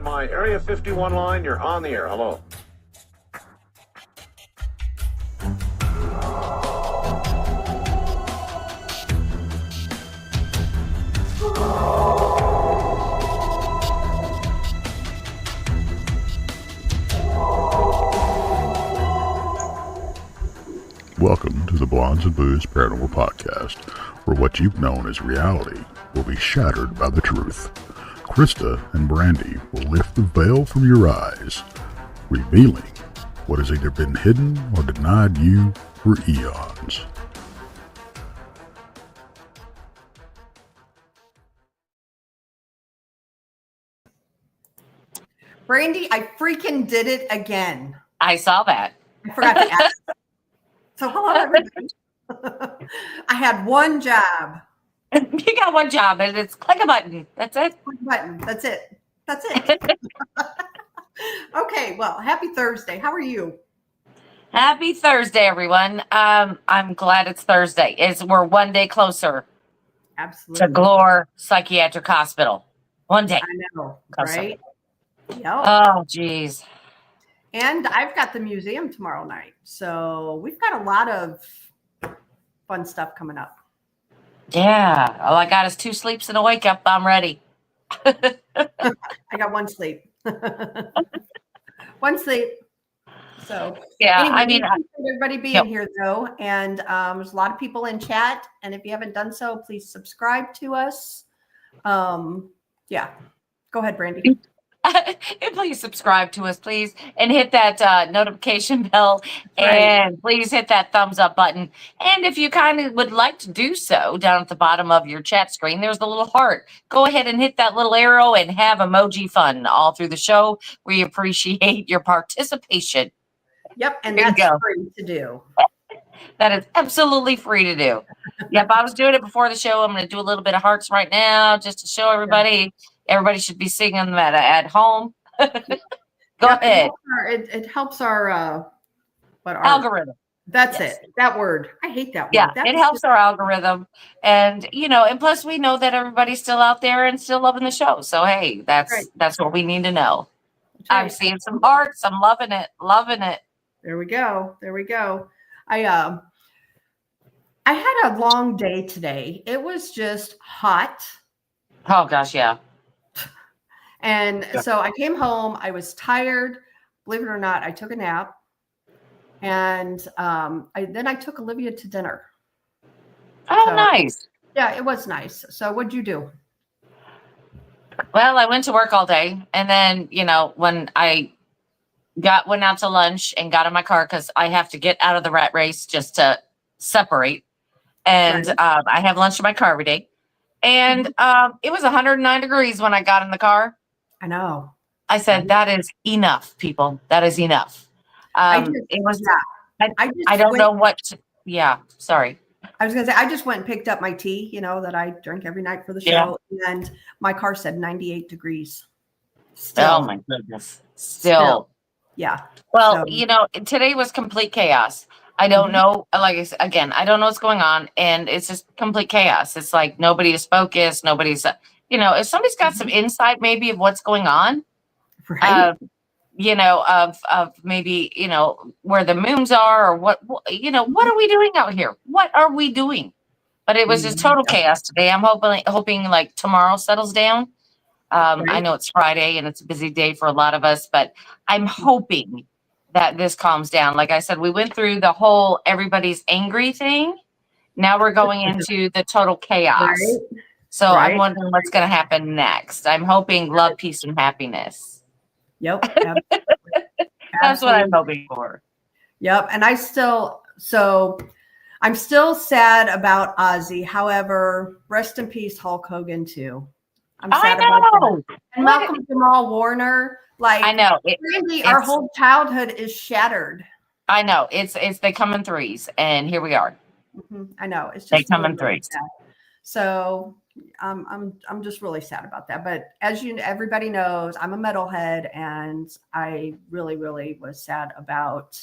my Area 51 line. You're on the air. Hello. Welcome to the Blondes and Booze Paranormal Podcast, where what you've known as reality will be shattered by the truth. Krista and Brandy will lift the veil from your eyes, revealing what has either been hidden or denied you for eons. Brandy, I freaking did it again. I saw that. I forgot to ask. So hello, everybody. I had one job. You got one job, and it's click a button. That's it. Click a button. That's it. That's it. Okay, well, happy Thursday. How are you? Happy Thursday, everyone. I'm glad it's Thursday. We're one day closer Absolutely. to Glore Psychiatric Hospital. One day. I know, Closer. right? Yep. Oh, geez. And I've got the museum tomorrow night. So we've got a lot of fun stuff coming up. Yeah. All I got is 2 sleeps and a wake up. I'm ready. I got one sleep. One sleep. So Yeah, anyway, I mean, appreciate everybody being here though. And there's a lot of people in chat. And if you haven't done so, please subscribe to us. Yeah. Go ahead, Brandy. and please subscribe to us, please, and hit that notification bell, and please hit that thumbs up button. And if you kind of would like to do so, down at the bottom of your chat screen, there's the little heart. Go ahead and hit that little arrow and have emoji fun all through the show. We appreciate your participation. Yep, and There you that's go. free to do. That is absolutely free to do. Yep, I was doing it before the show. I'm going to do a little bit of hearts right now just to show everybody. Everybody should be singing them at home. Go ahead. It helps our Algorithm. That's Yes. it. That word. I hate that word. Yeah, That it was helps our algorithm. And, and plus we know that everybody's still out there and still loving the show. So, hey, that's what we need to know. That's right. I'm seeing some hearts. I'm loving it. Loving it. There we go. There we go. I had a long day today. It was just hot. Oh, gosh, yeah. And so I came home. I was tired. Believe it or not, I took a nap. And then I took Olivia to dinner. Oh, So, nice. Yeah, it was nice. So what'd you do? Well, I went to work all day. And then, when I went out to lunch and got in my car, because I have to get out of the rat race just to separate. And I have lunch in my car every day. And it was 109 degrees when I got in the car. I know. I said, that is enough, people. That is enough. It was. Yeah. I don't know what. Sorry. I was going to say, I just went and picked up my tea, that I drink every night for the show. Yeah. And my car said 98 degrees. Still. Oh, my goodness. Still. Yeah. Well, today was complete chaos. I don't know. Like I said, again, I don't know what's going on. And it's just complete chaos. It's like nobody is focused. Nobody's, if somebody's got some insight maybe of what's going on, right. of maybe, where the moons are or what are we doing out here? What are we doing? But it was just total chaos today. I'm hoping like tomorrow settles down. I know it's Friday and it's a busy day for a lot of us, but I'm hoping that this calms down. Like I said, we went through the whole everybody's angry thing. Now we're going into the total chaos. Right. So I'm wondering what's going to happen next. I'm hoping love, peace, and happiness. Yep. That's what I'm hoping for. Yep. And I'm still sad about Ozzy. However, rest in peace, Hulk Hogan too. I'm sad about that. And Malcolm Jamal Warner. Like, I know. Really, our whole childhood is shattered. I know. They come in threes, and here we are. I know. It's just they come in threes. So I'm just really sad about that. But as everybody knows, I'm a metalhead, and I really, really was sad about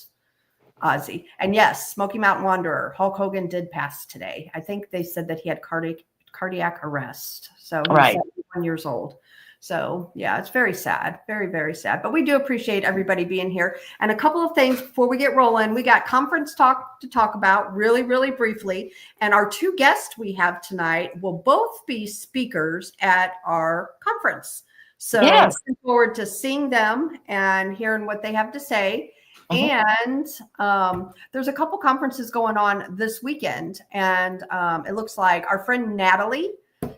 Ozzy. And yes, Smoky Mountain Wanderer, Hulk Hogan did pass today. I think they said that he had cardiac arrest. So he's 71 years old. So yeah, it's very sad, very, very sad. But we do appreciate everybody being here. And a couple of things before we get rolling. We got conference talk to talk about really, really briefly. And our two guests we have tonight will both be speakers at our conference. So Yes. looking forward to seeing them and hearing what they have to say. And there's a couple conferences going on this weekend. And it looks like our friend Natalie,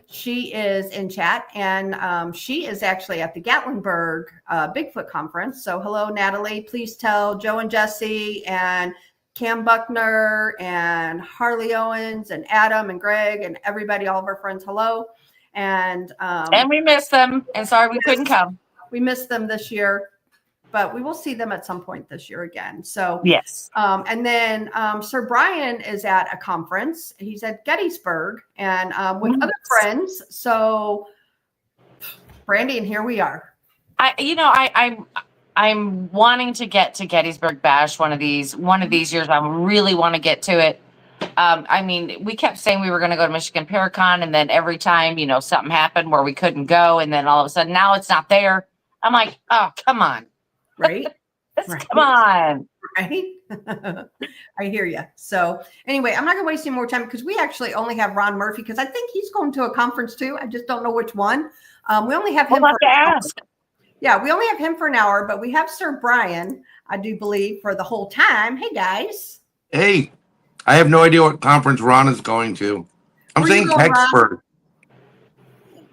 she is in chat, and she is actually at the Gatlinburg Bigfoot conference. So hello, Natalie. Please tell Joe and Jesse and Cam Buckner and Harley Owens and Adam and Greg and everybody, all of our friends, hello. And we miss them. And sorry we couldn't come. We missed them this year, but we will see them at some point this year again. So yes. And then Sir Bryan is at a conference. He's at Gettysburg and with other friends. So Brandy, and here we are. I'm wanting to get to Gettysburg Bash one of these years. I really want to get to it. I mean, we kept saying we were going to go to Michigan Paracon, and then every time, something happened where we couldn't go, and then all of a sudden now it's not there. I'm like, oh, come on. Right? Come on. Right? I hear you. So anyway, I'm not going to waste any more time because we actually only have Ron Murphy because I think he's going to a conference too. I just don't know which one. We only have him. We'll have to ask. Yeah, we only have him for an hour, but we have Sir Bryan, I do believe, for the whole time. Hey, guys. Hey, I have no idea what conference Ron is going to. I'm saying Kecksburg.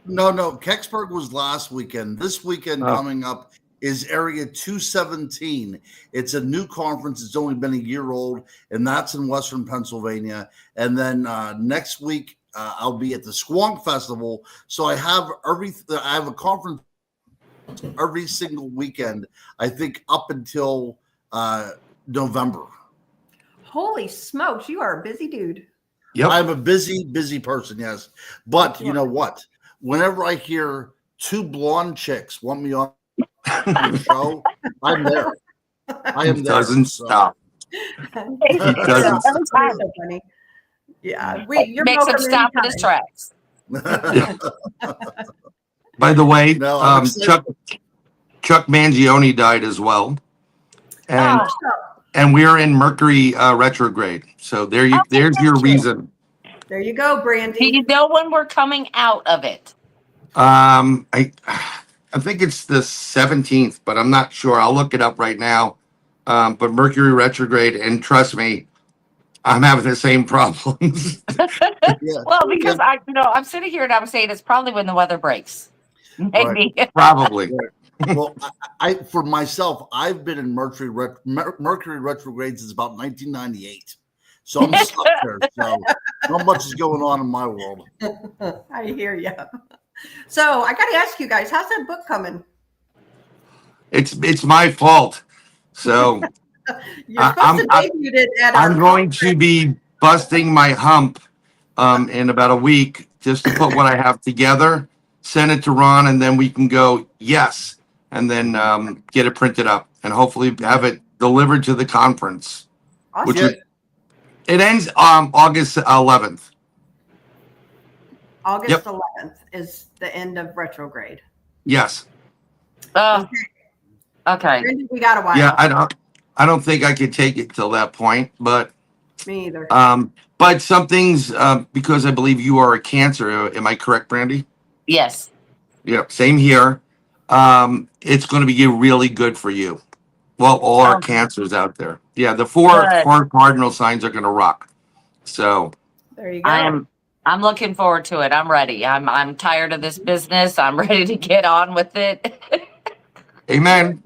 No, Kecksburg was last weekend. This weekend coming up is Area 217. It's a new conference. It's only been a year old, and that's in Western Pennsylvania. And then next week, I'll be at the Squonk Festival. So I have a conference every single weekend, I think, up until November. Holy smokes, you are a busy dude. Yep. I'm a busy person, yes. But you know what? Whenever I hear two blonde chicks want me on the show, I'm there. I am there. Doesn't stop. It doesn't stop. Yeah, you're makes him stop in his tracks. By the way, No, Chuck Mangione died as well, and we're in Mercury retrograde. So there's your reason. There you go, Brandy. Do you know when we're coming out of it? I think it's the 17th, but I'm not sure. I'll look it up right now. But Mercury retrograde, and trust me, I'm having the same problems. Well, because I'm sitting here and I'm saying it's probably when the weather breaks. Maybe. Right. Probably. Well, I for myself, I've been in Mercury retrograde since about 1998. So I'm stuck there. So not much is going on in my world. I hear you. So I got to ask you guys, how's that book coming? It's my fault. So You're supposed to debut it at I'm going to be busting my hump in about a week just to put what I have together, send it to Ron, and then we can go, yes, and then get it printed up and hopefully have it delivered to the conference. Awesome. It ends August 11th. August 11th is the end of retrograde. Yes. Okay. We got a while. Yeah, I don't think I could take it till that point, but me either. But some things because I believe you are a Cancer. Am I correct, Brandy? Yes. Yeah, same here. It's going to be really good for you. Well, all our Cancers out there. Yeah, the four cardinal signs are going to rock. So there you go. I'm looking forward to it. I'm ready. I'm tired of this business. I'm ready to get on with it. Amen.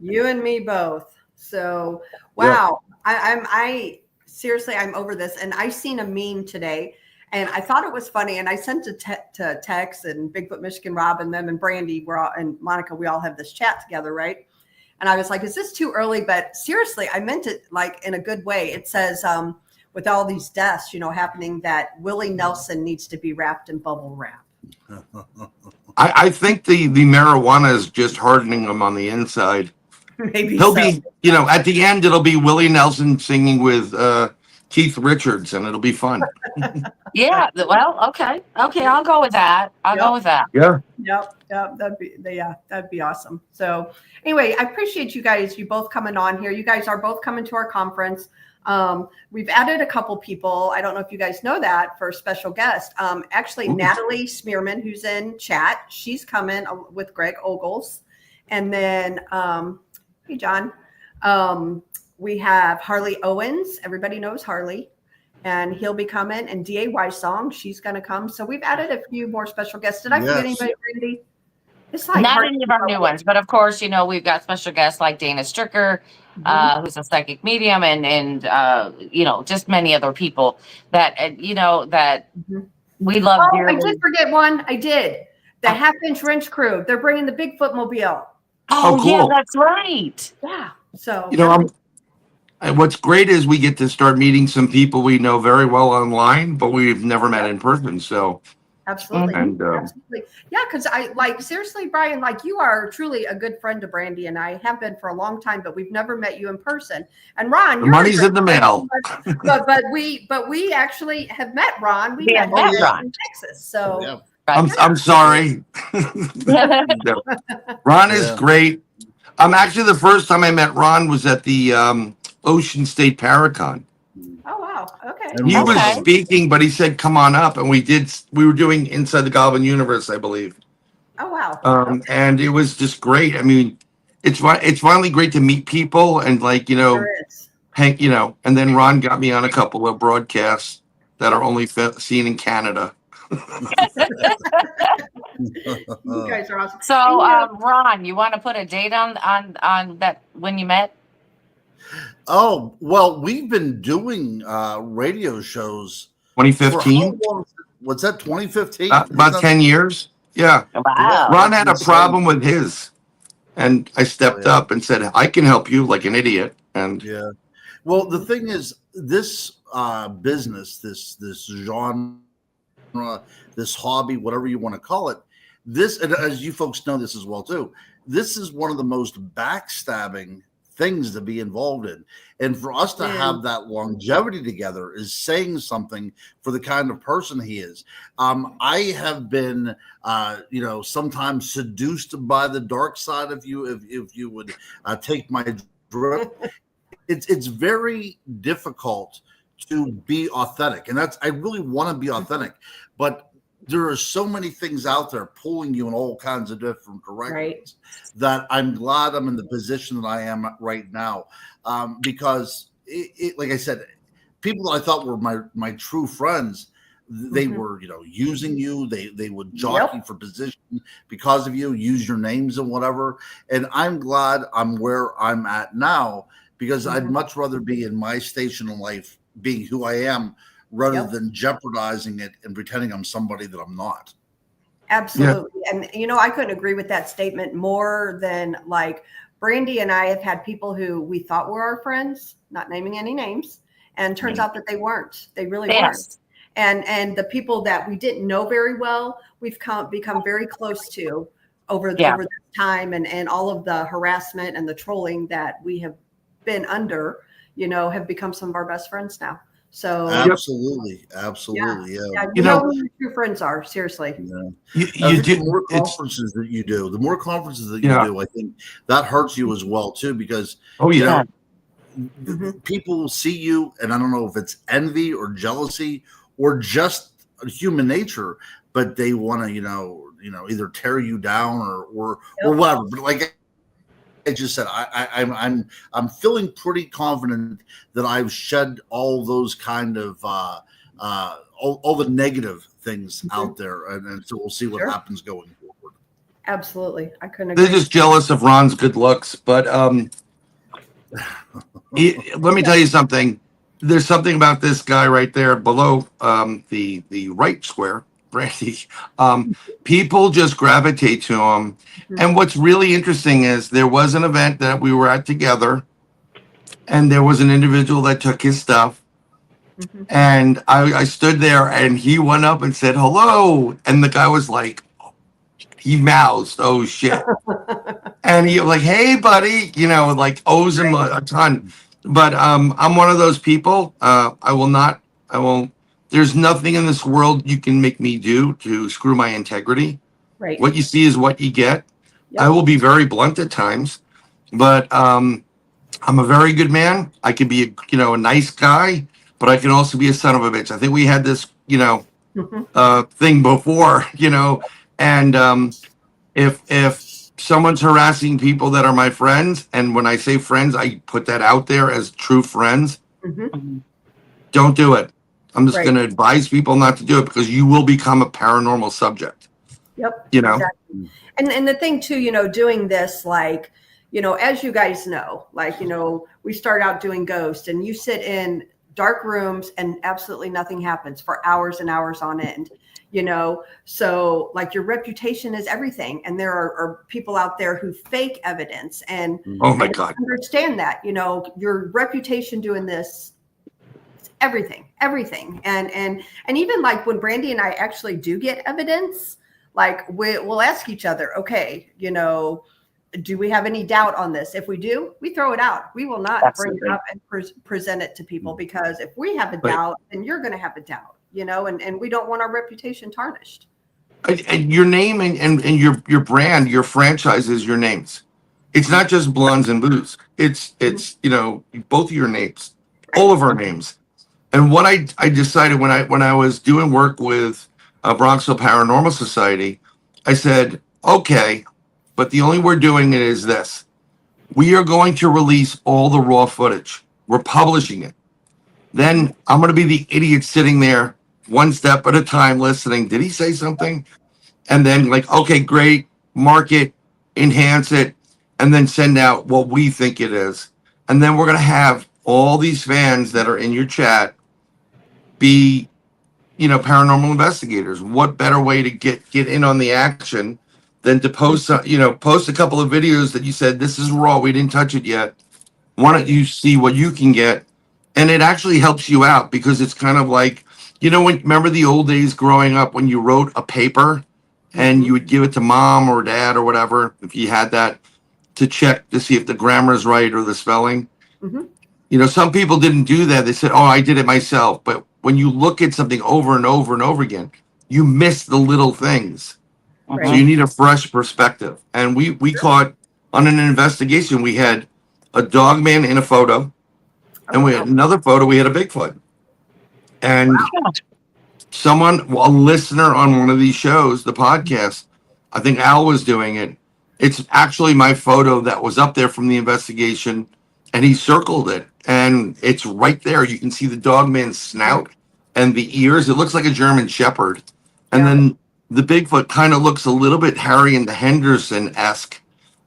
You and me both. So wow. Yeah. I seriously, I'm over this. And I seen a meme today and I thought it was funny. And I sent it to Tex and Bigfoot Michigan Rob and them and Brandy and Monica. We all have this chat together, right? And I was like, is this too early? But seriously, I meant it like in a good way. It says, with all these deaths, happening, that Willie Nelson needs to be wrapped in bubble wrap. I think the marijuana is just hardening him on the inside. Maybe he'll be, at the end, it'll be Willie Nelson singing with Keith Richards, and it'll be fun. Yeah. Well, okay. Okay. I'll go with that. I'll go with that. Yeah. Yep, that'd be awesome. So anyway, I appreciate you guys, you both coming on here. You guys are both coming to our conference. We've added a couple people. I don't know if you guys know that, for a special guest. Actually, Natalie Smearman, who's in chat, she's coming with Greg Ogles. And then, hey, John, we have Harley Owens. Everybody knows Harley. And he'll be coming. And D.A.Y. Song, she's going to come. So we've added a few more special guests. Did I forget anybody, Randy? It's like not any of our new ones, but of course, you know, we've got special guests like Dana Stricker, who's a psychic medium, and you know, just many other people that you know that we love dearly. I did forget one. I did. The half-inch wrench crew. They're bringing the Bigfoot mobile. Oh, cool. yeah, that's right. Yeah. So You know, what's great is we get to start meeting some people we know very well online, but we've never met in person. So absolutely. And, Absolutely. Yeah, because I like, seriously, Bryan, like, you are truly a good friend to Brandy, and I have been for a long time, but we've never met you in person. And Ron, the money's in the mail. But we actually have met Ron. We met Ron in Texas. So I'm sorry. No. Ron is great. Actually, the first time I met Ron was at the Ocean State Paracon. Oh wow! Okay. He was speaking, but he said, "Come on up," and we were doing Inside the Goblin Universe, I believe. Oh wow! And it was just great. I mean, it's finally great to meet people and, like, you know, Hank, you know. And then Ron got me on a couple of broadcasts that are only seen in Canada. You guys are awesome. So, Ron, you want to put a date on that when you met? Oh, well, we've been doing radio shows. 2015? What's that, 2015? About 10 years. Yeah. Wow. Ron had a problem with his, and I stepped up and said, I can help you, like an idiot. And well, the thing is, this business, this genre, this hobby, whatever you want to call it, this, and as you folks know this as well too, this is one of the most backstabbing things to be involved in. And for us to have that longevity together is saying something for the kind of person he is. I have been, you know, sometimes seduced by the dark side of you, if you would take my drip. It's very difficult to be authentic. And I really want to be authentic, but there are so many things out there pulling you in all kinds of different directions that I'm glad I'm in the position that I am right now. Because like I said, people that I thought were my true friends, they were, you know, using you. They would jockey for position because of you, use your names and whatever. And I'm glad I'm where I'm at now, because I'd much rather be in my station in life, being who I am, rather than jeopardizing it and pretending I'm somebody that I'm not. Absolutely. And, you know, I couldn't agree with that statement more than, like, Brandy and I have had people who we thought were our friends, not naming any names, and turns out that they weren't. They really weren't. And the people that we didn't know very well, we've become very close to over this time, and all of the harassment and the trolling that we have been under, you know, have become some of our best friends now. So absolutely. You know who your true friends are, seriously. You do the more conferences that you do, I think that hurts you as well too, because you know, people see you, and I don't know if it's envy or jealousy or just human nature, but they want to, you know, either tear you down or whatever. But like I just said, I'm feeling pretty confident that I've shed all those kind of all the negative things out there, and so we'll see what happens going forward. Absolutely, I couldn't agree. They're just jealous of Ron's good looks, but let me tell you something. There's something about this guy right there below the right square, Brandy. People just gravitate to him. And what's really interesting is there was an event that we were at together, and there was an individual that took his stuff. And I stood there, and he went up and said hello, and the guy was like, he mouthed, oh shit. And he was like, hey buddy, you know, like owes him a ton. but I'm one of those people. I won't. There's nothing in this world you can make me do to screw my integrity. Right. What you see is what you get. Yep. I will be very blunt at times, but I'm a very good man. I can be a nice guy, but I can also be a son of a bitch. I think we had this thing before, and if someone's harassing people that are my friends, and when I say friends, I put that out there as true friends, don't do it. I'm just going to advise people not to do it because you will become a paranormal subject. Yep. Exactly. And the thing too, doing this, like, as you guys know, like, we start out doing ghosts and you sit in dark rooms and absolutely nothing happens for hours and hours on end, so like your reputation is everything. And there are people out there who fake evidence and oh my God, understand that, your reputation doing this, everything. And even like when Brandy and I actually do get evidence, like we'll ask each other, okay, do we have any doubt on this? If we do, we throw it out. We will not bring it up and present it to people, because if we have a doubt, then you're going to have a doubt, and we don't want our reputation tarnished. And your name and your brand, your franchise is your names. It's not just Blondes and Booze. It's both of your names, all of our names. And what I decided when I was doing work with Bronxville Paranormal Society, I said, okay, but the only we're doing it is this. We are going to release all the raw footage. We're publishing it. Then I'm going to be the idiot sitting there one step at a time listening. Did he say something? And then like, okay, great, mark it, enhance it, and then send out what we think it is. And then we're going to have all these fans that are in your chat be, paranormal investigators. What better way to get in on the action than to post a couple of videos that you said, this is raw, we didn't touch it yet. Why don't you see what you can get? And it actually helps you out because it's kind of like, remember the old days growing up when you wrote a paper and you would give it to mom or dad or whatever, if you had that, to check to see if the grammar is right or the spelling. Some people didn't do that. They said, oh, I did it myself. But when you look at something over and over and over again, you miss the little things. So you need a fresh perspective. And we caught on an investigation, we had a Dogman in a photo, and we had another photo, we had a Bigfoot. And a listener on one of these shows, the podcast, I think Al was doing it. It's actually my photo that was up there from the investigation, and he circled it, and it's right there. You can see the Dogman's snout and the ears. It looks like a German Shepherd. And then the Bigfoot kind of looks a little bit Harry and the Henderson-esque.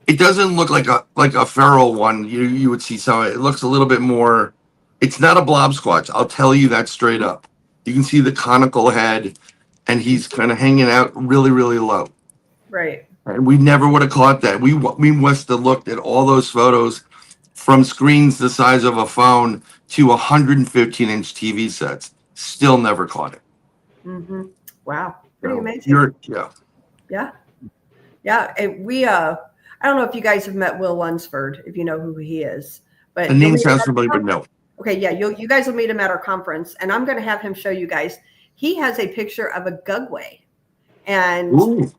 It doesn't look like a feral one. You would see some. It looks a little bit more. It's not a blob squatch. I'll tell you that straight up. You can see the conical head, and he's kind of hanging out really, really low. Right. And we never would have caught that. We must have looked at all those photos from screens the size of a phone to 115-inch TV sets. Still never caught it. Wow. Pretty amazing. Yeah. We I don't know if you guys have met Will Lunsford, if you know who he is, but the name sounds familiar, but no. Okay, yeah, you guys will meet him at our conference, and I'm going to have him show you guys. He has a picture of a gugway, and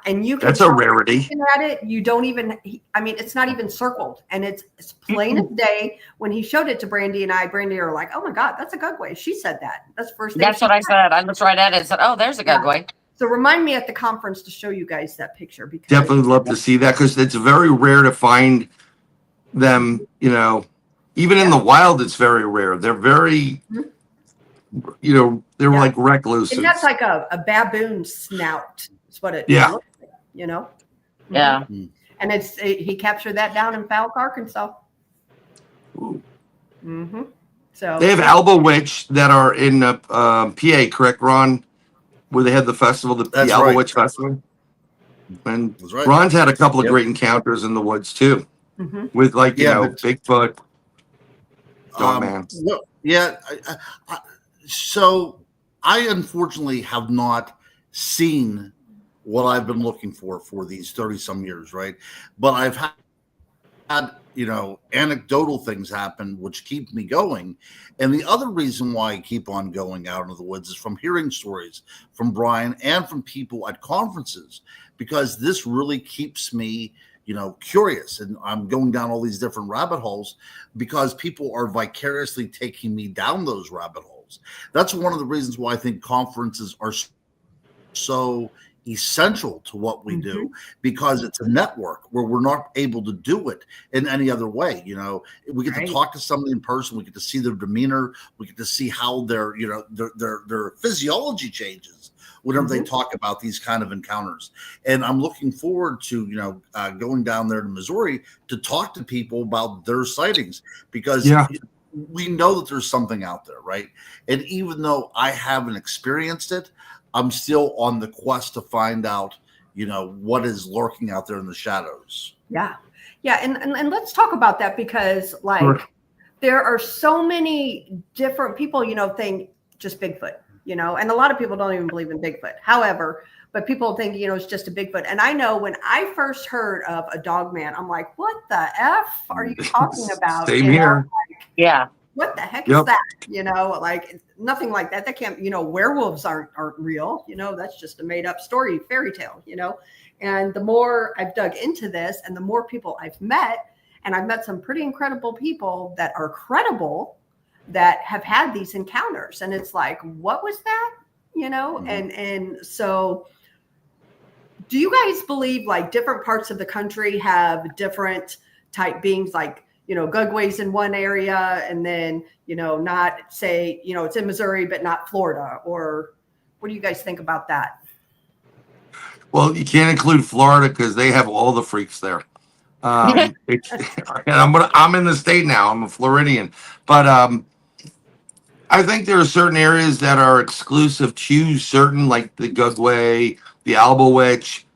and you can. That's a rarity. At it, you don't even. It's not even circled, and it's plain as day. When he showed it to Brandy and I, Brandy are like, "Oh my God, that's a gugway." She said that. That's the first thing. That's what I said. I looked right at it and said, "Oh, there's a gugway." So remind me at the conference to show you guys that picture, because definitely love to see that, because it's very rare to find them. Even in the wild, it's very rare. They're very, they're like recluses. And that's like a baboon snout. Is what it looks like, Yeah. And he captured that down in Falk, Arkansas. So they have Alba Witch that are in PA, correct, Ron? Where they had the festival, the Alba Witch Festival. And Ron's had a couple of great encounters in the woods too, with Bigfoot. Dogman. So I unfortunately have not seen what I've been looking for these 30 some years, right? But I've had anecdotal things happen which keep me going. And the other reason why I keep on going out into the woods is from hearing stories from Bryan and from people at conferences, because this really keeps me curious, and I'm going down all these different rabbit holes because people are vicariously taking me down those rabbit holes. That's one of the reasons why I think conferences are so essential to what we do, because it's a network where we're not able to do it in any other way. We get to talk to somebody in person, we get to see their demeanor, we get to see how their physiology changes whenever they talk about these kind of encounters. And I'm looking forward to going down there to Missouri to talk to people about their sightings, because we know that there's something out there, right? And even though I haven't experienced it, I'm still on the quest to find out, what is lurking out there in the shadows. Yeah. And let's talk about that, because there are so many different people, think just Bigfoot, and a lot of people don't even believe in Bigfoot. However, but people think, it's just a Bigfoot. And I know when I first heard of a Dogman, I'm like, what the F are you talking about? Same here. Yeah. What the heck is that? Nothing like that. That can't, werewolves aren't real. That's just a made up story, fairy tale, And the more I've dug into this and the more people I've met, and I've met some pretty incredible people that are credible that have had these encounters. And it's like, what was that? And so do you guys believe different parts of the country have different type beings, Gugways in one area, and then, not say, it's in Missouri, but not Florida? Or what do you guys think about that? Well, you can't include Florida because they have all the freaks there. And I'm in the state now. I'm a Floridian, but I think there are certain areas that are exclusive to certain, like the Gugway, the Alba Witch.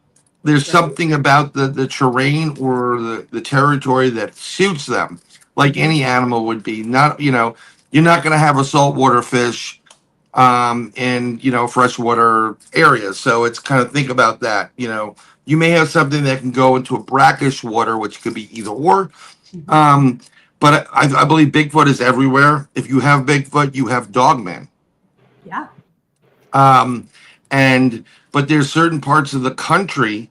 There's something about the terrain or the territory that suits them, like any animal would be. Not, you're not going to have a saltwater fish in, freshwater areas. So it's kind of think about that. You may have something that can go into a brackish water, which could be either or. But I believe Bigfoot is everywhere. If you have Bigfoot, you have Dogman. Yeah. But there's certain parts of the country,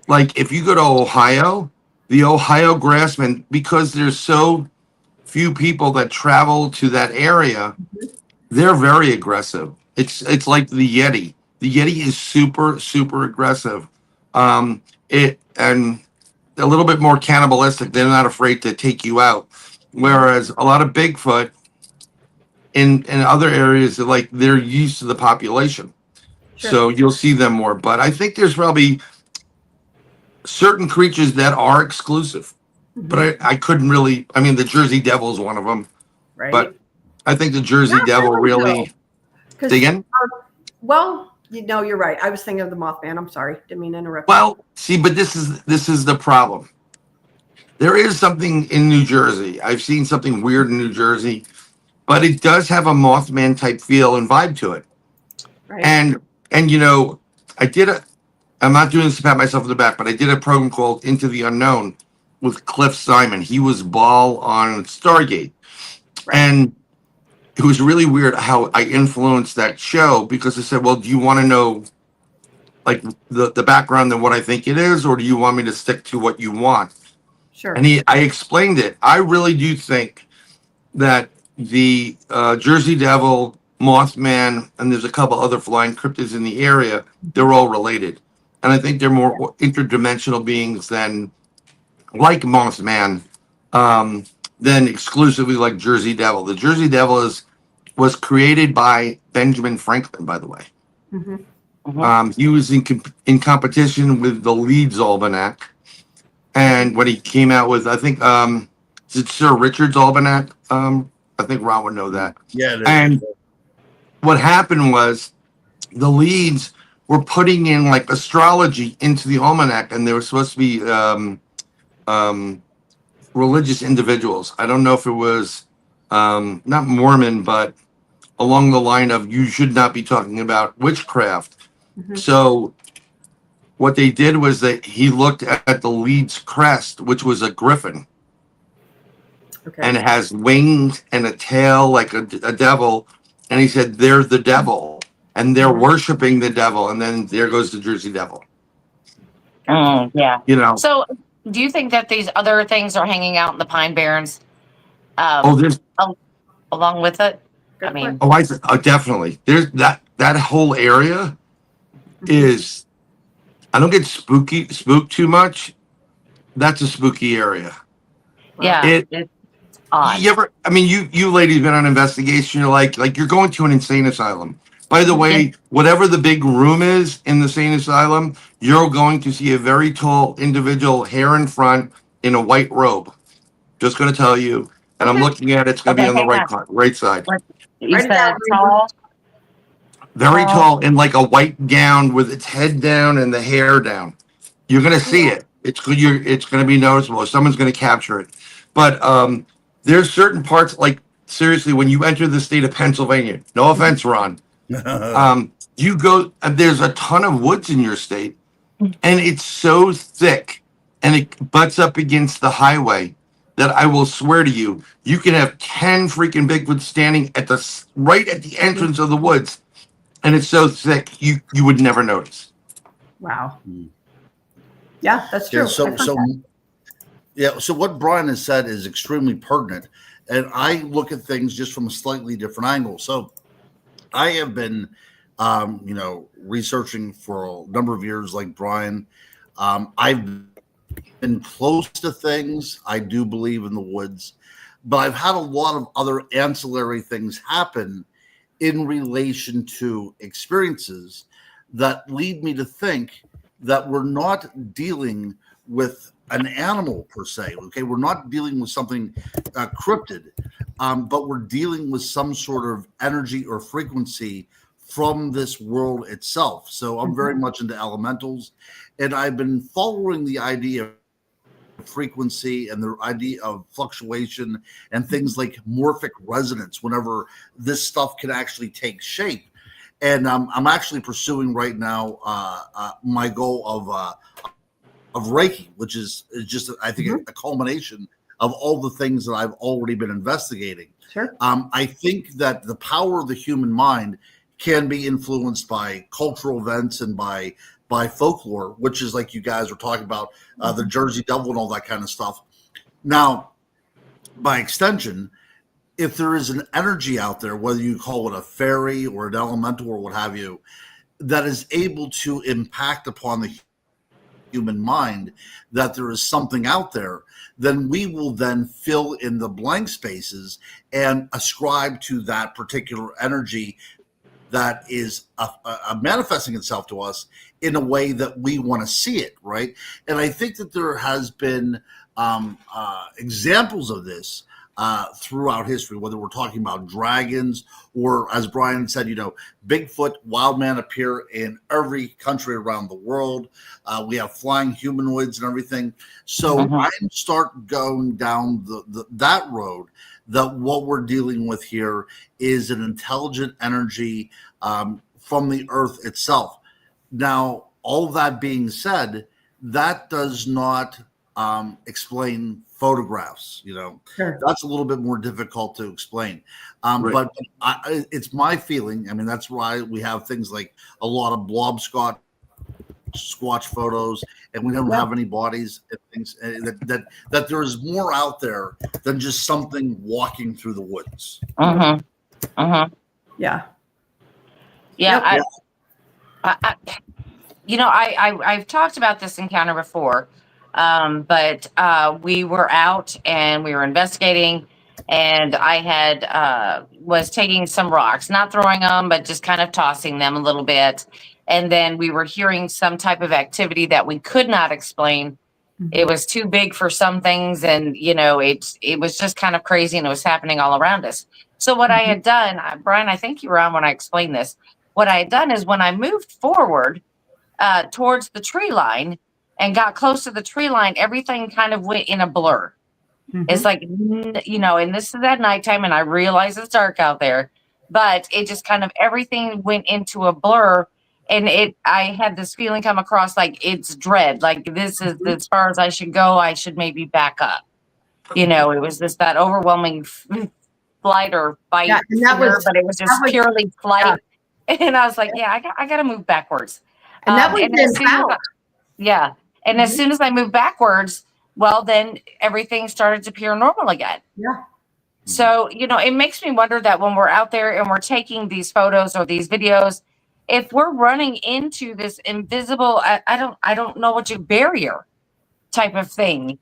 like if you go to Ohio, the Ohio grassmen, because there's so few people that travel to that area, they're very aggressive. It's like the Yeti. The Yeti is super, super aggressive. And a little bit more cannibalistic. They're not afraid to take you out. Whereas a lot of Bigfoot in other areas, they're used to the population. Sure. So you'll see them more. But I think there's probably certain creatures that are exclusive. But I couldn't really, the Jersey Devil is one of them. Right. But I think the Jersey Devil really. Say again? Well, you're right. I was thinking of the Mothman. I'm sorry. Didn't mean to interrupt. Well, see, but this is the problem. There is something in New Jersey. I've seen something weird in New Jersey, but it does have a Mothman type feel and vibe to it. Right. And I'm not doing this to pat myself on the back, but I did a program called Into the Unknown with Cliff Simon. He was Ball on Stargate. Right. And it was really weird how I influenced that show, because I said, well, do you want to know the background and what I think it is, or do you want me to stick to what you want? Sure. And I explained it. I really do think that the Jersey Devil, Mothman, and there's a couple other flying cryptids in the area, they're all related. And I think they're more interdimensional beings than like Mothman, than exclusively like Jersey Devil. The Jersey Devil was created by Benjamin Franklin, by the way. He was in competition with the Leeds Almanac. And when he came out with, I think, is it Sir Richard's Almanac? I think Ron would know that. Yeah. And what happened was the Leeds were putting in astrology into the almanac, and they were supposed to be religious individuals. I don't know if it was not Mormon, but along the line of you should not be talking about witchcraft. So what they did was that he looked at the Leeds crest, which was a griffin. Okay. and it has wings and a tail like a devil. And he said, they're the devil and they're worshiping the devil. And then there goes the Jersey Devil. Yeah. You know, So, do you think that these other things are hanging out in the Pine Barrens there's, along with it? Good I mean, definitely. There's that whole area is, I don't get spooked too much. That's a spooky area. yeah, it's odd. You ever, I mean, you ladies been on investigation. You're like you're going to an insane asylum. By the way, whatever the big room is in the insane asylum, you're going to see a very tall individual, hair in front, in a white robe. Just going to tell you. And I'm looking at it. It's going to be on the right side. You Write it down, said tall. Very tall in like a white gown with its head down and the hair down. You're going to see it. It's going to be noticeable. Someone's going to capture it. But there's certain parts, like seriously, when you enter the state of Pennsylvania, no offense, Ron, you go, there's a ton of woods in your state, and it's so thick and it butts up against the highway that I will swear to you, you can have 10 freaking Bigfoots standing right at the entrance of the woods. And it's so thick, you would never notice. Wow. Yeah, that's true. So what Bryan has said is extremely pertinent, and I look at things just from a slightly different angle. So I have been, researching for a number of years, like Bryan. I've been close to things. I do believe in the woods, but I've had a lot of other ancillary things happen in relation to experiences that lead me to think that we're not dealing with an animal per se. Okay, we're not dealing with something cryptid, but we're dealing with some sort of energy or frequency from this world itself. So I'm very much into elementals, and I've been following the idea of frequency and the idea of fluctuation and things like morphic resonance whenever this stuff can actually take shape. And I'm actually pursuing right now my goal of Reiki, which is just, I think, a culmination of all the things that I've already been investigating. Sure. I think that the power of the human mind can be influenced by cultural events and by folklore, which is like you guys were talking about, the Jersey Devil and all that kind of stuff. Now, by extension, if there is an energy out there, whether you call it a fairy or an elemental or what have you, that is able to impact upon the human mind, that there is something out there, then we will then fill in the blank spaces and ascribe to that particular energy that is manifesting itself to us in a way that we want to see it, right? And I think that there has been examples of this throughout history, whether we're talking about dragons or, as Bryan said, Bigfoot, wild man appear in every country around the world. We have flying humanoids and everything. So I start going down that road, that what we're dealing with here is an intelligent energy from the earth itself. Now, all that being said, that does not explain photographs. Sure. That's a little bit more difficult to explain. But it's my feeling. I mean, that's why we have things like a lot of blob squatch photos, and we don't have any bodies and things. That there is more out there than just something walking through the woods. Yeah. Yeah. I've talked about this encounter before, but we were out and we were investigating, and I had was taking some rocks, not throwing them, but just kind of tossing them a little bit. And then we were hearing some type of activity that we could not explain. It was too big for some things, and it was just kind of crazy, and it was happening all around us. So what I had done, Bryan, I think you were on when I explained this. What I had done is when I moved forward towards the tree line and got close to the tree line, everything kind of went in a blur. It's like, and this is at nighttime, and I realize it's dark out there, but it just kind of, everything went into a blur. And I had this feeling come across like it's dread. Like this is as far as I should go. I should maybe back up. It was just that overwhelming flight or fight, Yeah, and that fear, was but it was just purely flight. And I was like, I got to move backwards. and that was And in as soon as house. and as soon as I moved backwards, well, then everything started to appear normal again. Yeah. So, it makes me wonder that when we're out there and we're taking these photos or these videos, if we're running into this invisible, I don't know what barrier type of thing.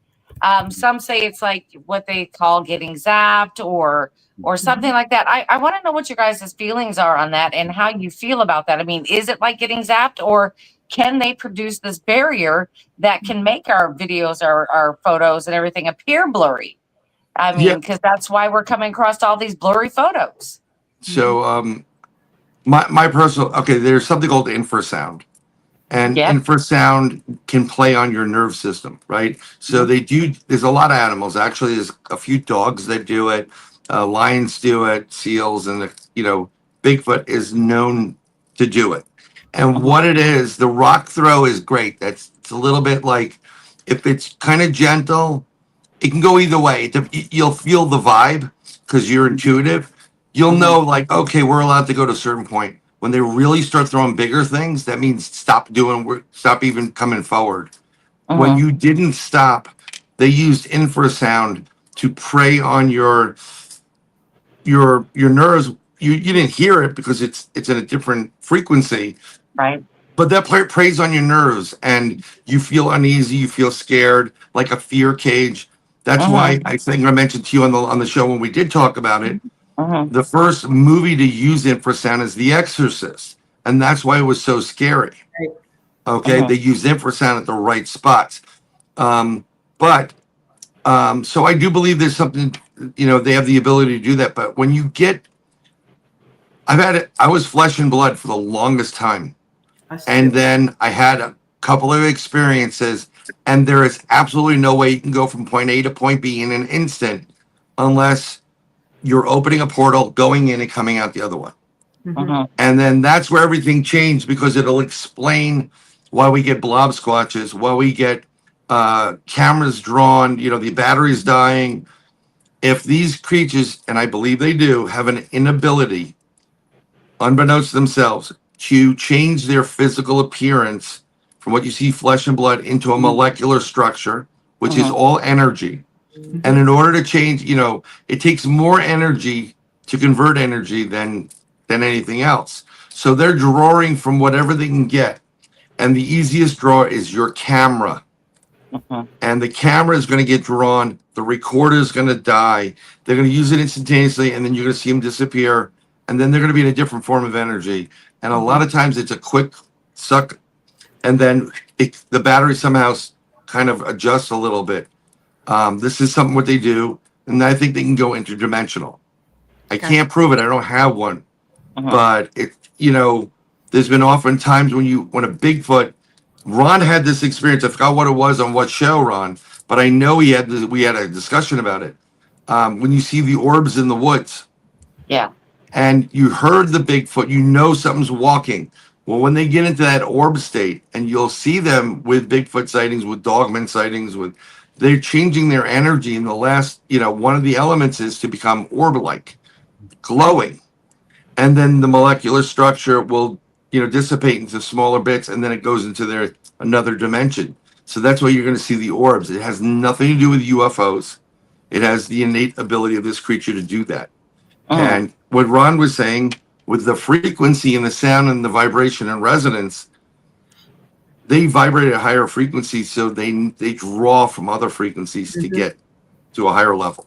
Some say it's like what they call getting zapped or something like that. I want to know what your guys' feelings are on that and how you feel about that. I mean, is it like getting zapped, or can they produce this barrier that can make our videos, our photos and everything appear blurry? I mean, because that's why we're coming across all these blurry photos. So, my personal, there's something called infrasound, and Yep. infrasound can play on your nerve system, right? So there's a lot of animals. Actually, there's a few dogs that do it. Lions do it, seals, and Bigfoot is known to do it. And what it is, the rock throw is great. It's a little bit like, if it's kind of gentle, it can go either way. You'll feel the vibe because you're intuitive. You'll know, like, okay, we're allowed to go to a certain point. When they really start throwing bigger things, that means stop even coming forward. When you didn't stop, they used infrasound to prey on your nerves. You didn't hear it because it's in a different frequency, right? But that preys on your nerves, and you feel uneasy, you feel scared, like a fear cage. That's why I think I mentioned to you on the show when we did talk about it. The first movie to use infrasound is The Exorcist, and that's why it was so scary. Right. Okay, they used infrasound at the right spots. So I do believe there's something, they have the ability to do that. But when you I was flesh and blood for the longest time. And then I had a couple of experiences, and there is absolutely no way you can go from point A to point B in an instant unless you're opening a portal, going in and coming out the other one. And then that's where everything changed, because it'll explain why we get blob squatches, why we get cameras drawn, the batteries dying. If these creatures, and I believe they do, have an inability, unbeknownst to themselves, to change their physical appearance from what you see flesh and blood into a molecular structure, which is all energy. And in order to change, it takes more energy to convert energy than anything else. So they're drawing from whatever they can get. And the easiest draw is your camera. And the camera is going to get drawn. The recorder is going to die. They're going to use it instantaneously, and then you're going to see them disappear. And then they're going to be in a different form of energy. And a lot of times it's a quick suck, and then the battery somehow kind of adjusts a little bit. This is something what they do, and I think they can go interdimensional. I can't prove it. I don't have one. But there's been often times when a Bigfoot, Ron had this experience. I forgot what it was on what show, Ron, but I know we had a discussion about it. When you see the orbs in the woods. Yeah. And you heard the Bigfoot, something's walking. Well, when they get into that orb state, and you'll see them with Bigfoot sightings, with Dogman sightings, they're changing their energy. In the last, one of the elements is to become orb-like, glowing. And then the molecular structure will, dissipate into smaller bits, and then it goes into another dimension. So that's why you're going to see the orbs. It has nothing to do with UFOs. It has the innate ability of this creature to do that. And what Ron was saying, with the frequency and the sound and the vibration and resonance, they vibrate at a higher frequency, so they draw from other frequencies to get to a higher level.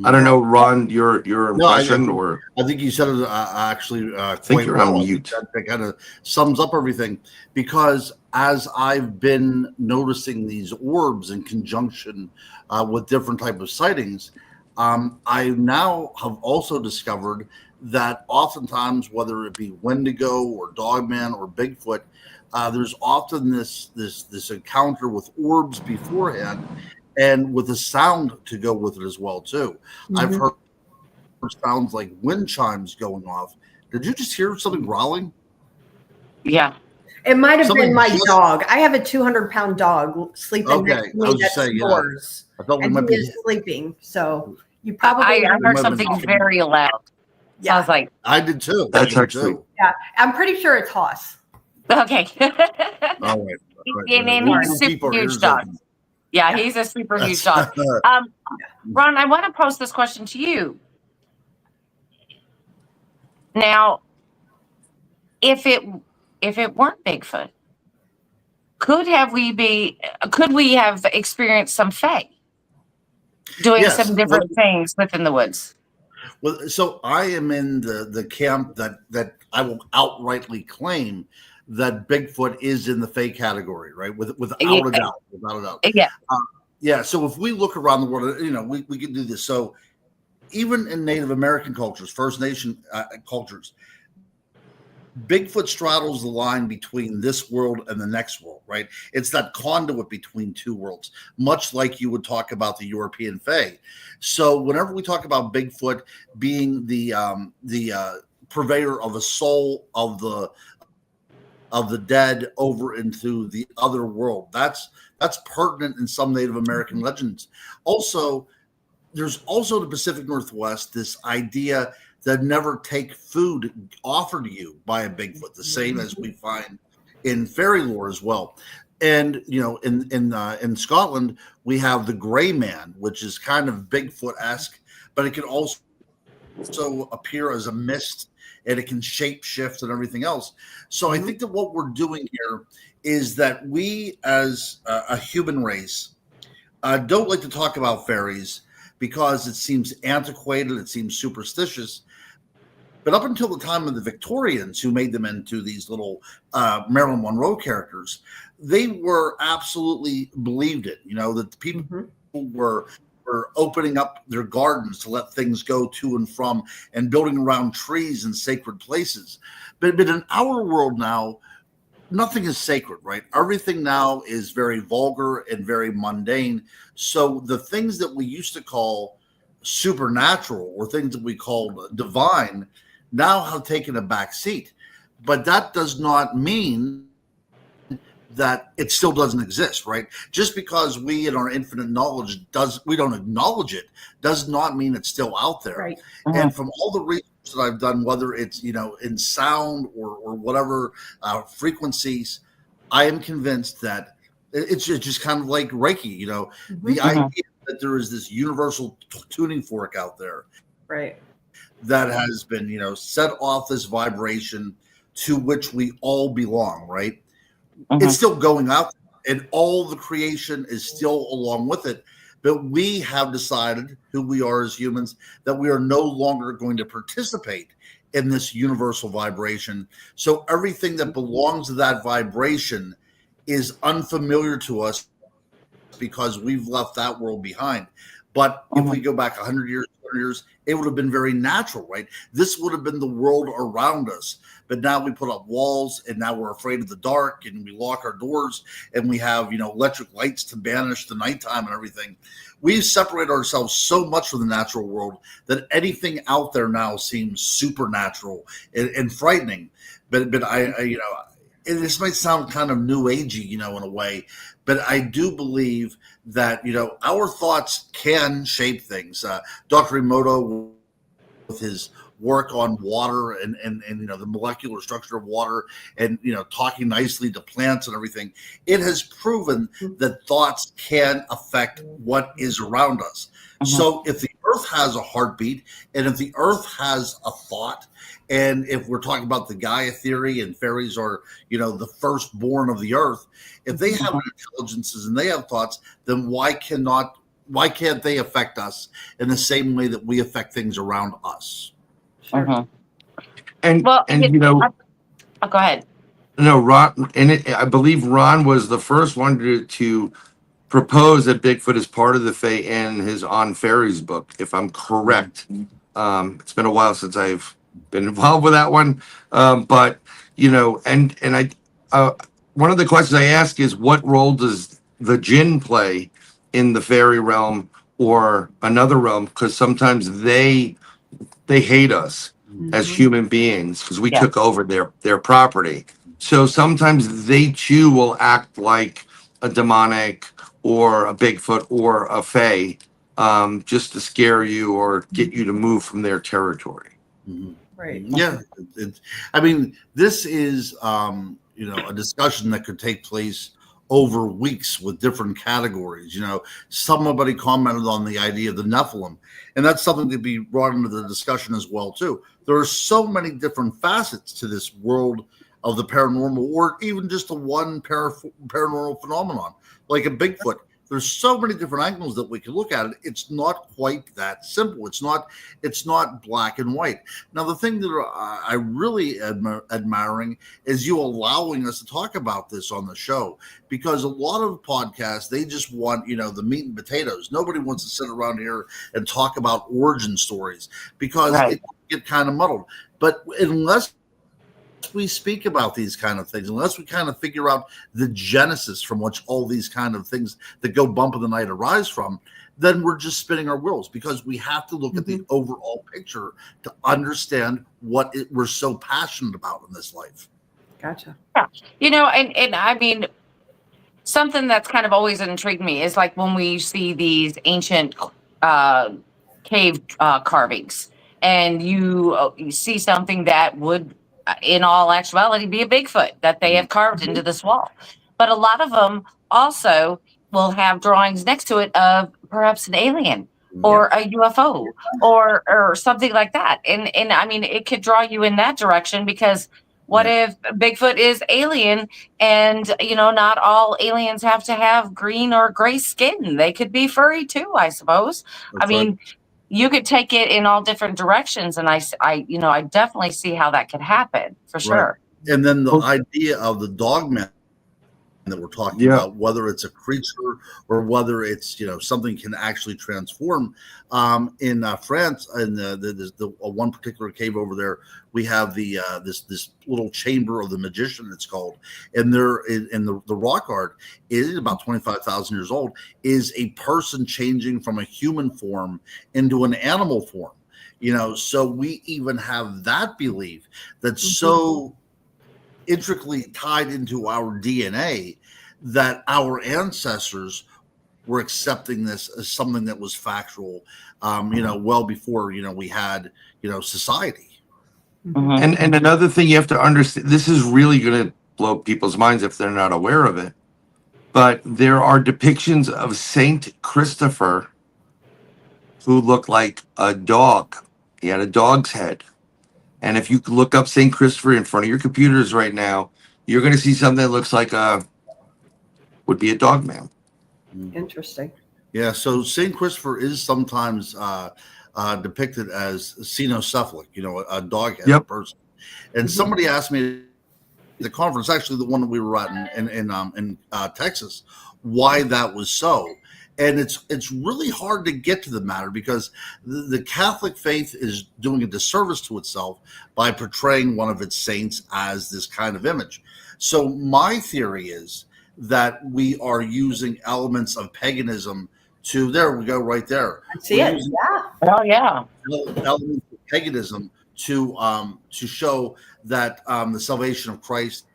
I don't know, Ron, your impression, or I think you said it actually quite think you're well. on mute. That kind of sums up everything, because as I've been noticing these orbs in conjunction with different type of sightings, I now have also discovered that oftentimes, whether it be Wendigo or Dogman or Bigfoot, there's often this encounter with orbs beforehand, and with a sound to go with it as well too. I've heard sounds like wind chimes going off. Did you just hear something growling? Yeah. It might have Something been my just- dog. I have a 200-pound dog sleeping Okay, next to I me was that just saying, yeah. snores, I thought we and might he be. is sleeping. So you probably I heard might something have been- very loud. So I yeah. was like, I did too. That's I did actually- too. I'm pretty sure it's Hoss. okay. All right. All right. And We'll he's keep super our huge ears dog. open. Yeah, Yeah. he's a super huge dog. Ron, I want to pose this question to you. Now, if it weren't Bigfoot, could we have experienced some fae doing Yes. some different things within the woods? Well, so I am in the camp that I will outrightly claim that Bigfoot is in the fake category, right? Without a doubt, without a doubt. Yeah. Yeah. So if we look around the world, we can do this. So even in Native American cultures, First Nation cultures, Bigfoot straddles the line between this world and the next world, right? It's that conduit between two worlds, much like you would talk about the European Fae. So whenever we talk about Bigfoot being the purveyor of a soul of the dead over into the other world, that's pertinent in some Native American legends. Also, there's also the Pacific Northwest this idea that never take food offered to you by a Bigfoot, the same as we find in fairy lore as well. And in Scotland we have the Gray Man, which is kind of Bigfoot-esque, but it can also appear as a mist, and it can shape shift and everything else. So I think that what we're doing here is that we, as a human race, don't like to talk about fairies because it seems antiquated, it seems superstitious. But up until the time of the Victorians, who made them into these little Marilyn Monroe characters, they were absolutely believed it. That the people were opening up their gardens to let things go to and from, and building around trees and sacred places. But in our world now, nothing is sacred, right? Everything now is very vulgar and very mundane. So the things that we used to call supernatural, or things that we called divine, now have taken a back seat. But that does not mean that it still doesn't exist, right? Just because we in our infinite knowledge we don't acknowledge it, does not mean it's still out there. Right. And from all the research that I've done, whether it's in sound or whatever frequencies, I am convinced that it's just kind of like Reiki. The idea that there is this universal tuning fork out there, Right. that has been set off this vibration to which we all belong, right? It's still going out, and all the creation is still along with it. But we have decided, who we are as humans, that we are no longer going to participate in this universal vibration. So everything that belongs to that vibration is unfamiliar to us because we've left that world behind. But if we go back 100 years, 200 years, it would have been very natural, right? This would have been the world around us. But now we put up walls, and now we're afraid of the dark, and we lock our doors, and we have, electric lights to banish the nighttime and everything. We've separated ourselves so much from the natural world that anything out there now seems supernatural and frightening. But this might sound kind of new agey, in a way, but I do believe that, our thoughts can shape things. Dr. Emoto, with his work on water and the molecular structure of water, and talking nicely to plants and everything, it has proven that thoughts can affect what is around us. So if the earth has a heartbeat, and if the earth has a thought, and if we're talking about the Gaia theory, and fairies are the firstborn of the earth, if they have intelligences and they have thoughts, then why can't they affect us in the same way that we affect things around us? Sure. And Well, go ahead. No, Ron, I believe Ron was the first one to propose that Bigfoot is part of the Fae in his On Fairies book, if I'm correct. It's been a while since I've been involved with that one, but one of the questions I ask is, what role does the jinn play in the fairy realm or another realm? Because sometimes they hate us as human beings because we took over their property. So sometimes they too will act like a demonic or a Bigfoot or a Fae, just to scare you or get you to move from their territory. Right. Yeah. I mean, this is, a discussion that could take place over weeks with different categories. Somebody commented on the idea of the Nephilim, and that's something to be brought into the discussion as well too. There are so many different facets to this world of the paranormal, or even just a one paranormal phenomenon like a Bigfoot. There's so many different angles that we can look at it. It's not quite that simple. It's not black and white. Now, the thing that I really admiring is you allowing us to talk about this on the show, because a lot of podcasts, they just want, the meat and potatoes. Nobody wants to sit around here and talk about origin stories, because it get kind of muddled. But unless we speak about these kind of things, unless we kind of figure out the genesis from which all these kind of things that go bump in the night arise from, then we're just spinning our wheels, because we have to look at the overall picture to understand what we're so passionate about in this life. Gotcha. Yeah. And I mean, something that's kind of always intrigued me is like when we see these ancient cave carvings, and you see something that would, in all actuality, be a Bigfoot that they have carved into this wall. But a lot of them also will have drawings next to it of perhaps an alien or a UFO or something like that. And I mean, it could draw you in that direction, because what if Bigfoot is alien, and, not all aliens have to have green or gray skin. They could be furry too, I suppose. That's I mean, you could take it in all different directions, and I definitely see how that could happen for sure. And then the idea of the Dogman that we're talking about, whether it's a creature or whether it's something can actually transform. In France, in the one particular cave over there, we have the this little chamber of the magician, it's called, and there in the rock art is about 25,000 years old, is a person changing from a human form into an animal form. So we even have that belief that's so intricately tied into our DNA that our ancestors were accepting this as something that was factual, well before, we had, society. And another thing you have to understand, this is really going to blow people's minds if they're not aware of it, but there are depictions of Saint Christopher who looked like a dog. He had a dog's head. And if you look up Saint Christopher in front of your computers right now, you're going to see something that looks like would be a Dogman. Interesting. Yeah, so Saint Christopher is sometimes depicted as cynocephalic, a dog-headed person. And somebody asked me at the conference, actually the one that we were at in Texas, why that was so. And it's really hard to get to the matter, because the Catholic faith is doing a disservice to itself by portraying one of its saints as this kind of image. So my theory is that we are using elements of paganism to, there we go, right there. I see it. Yeah. Oh yeah. Elements of paganism to show that the salvation of Christ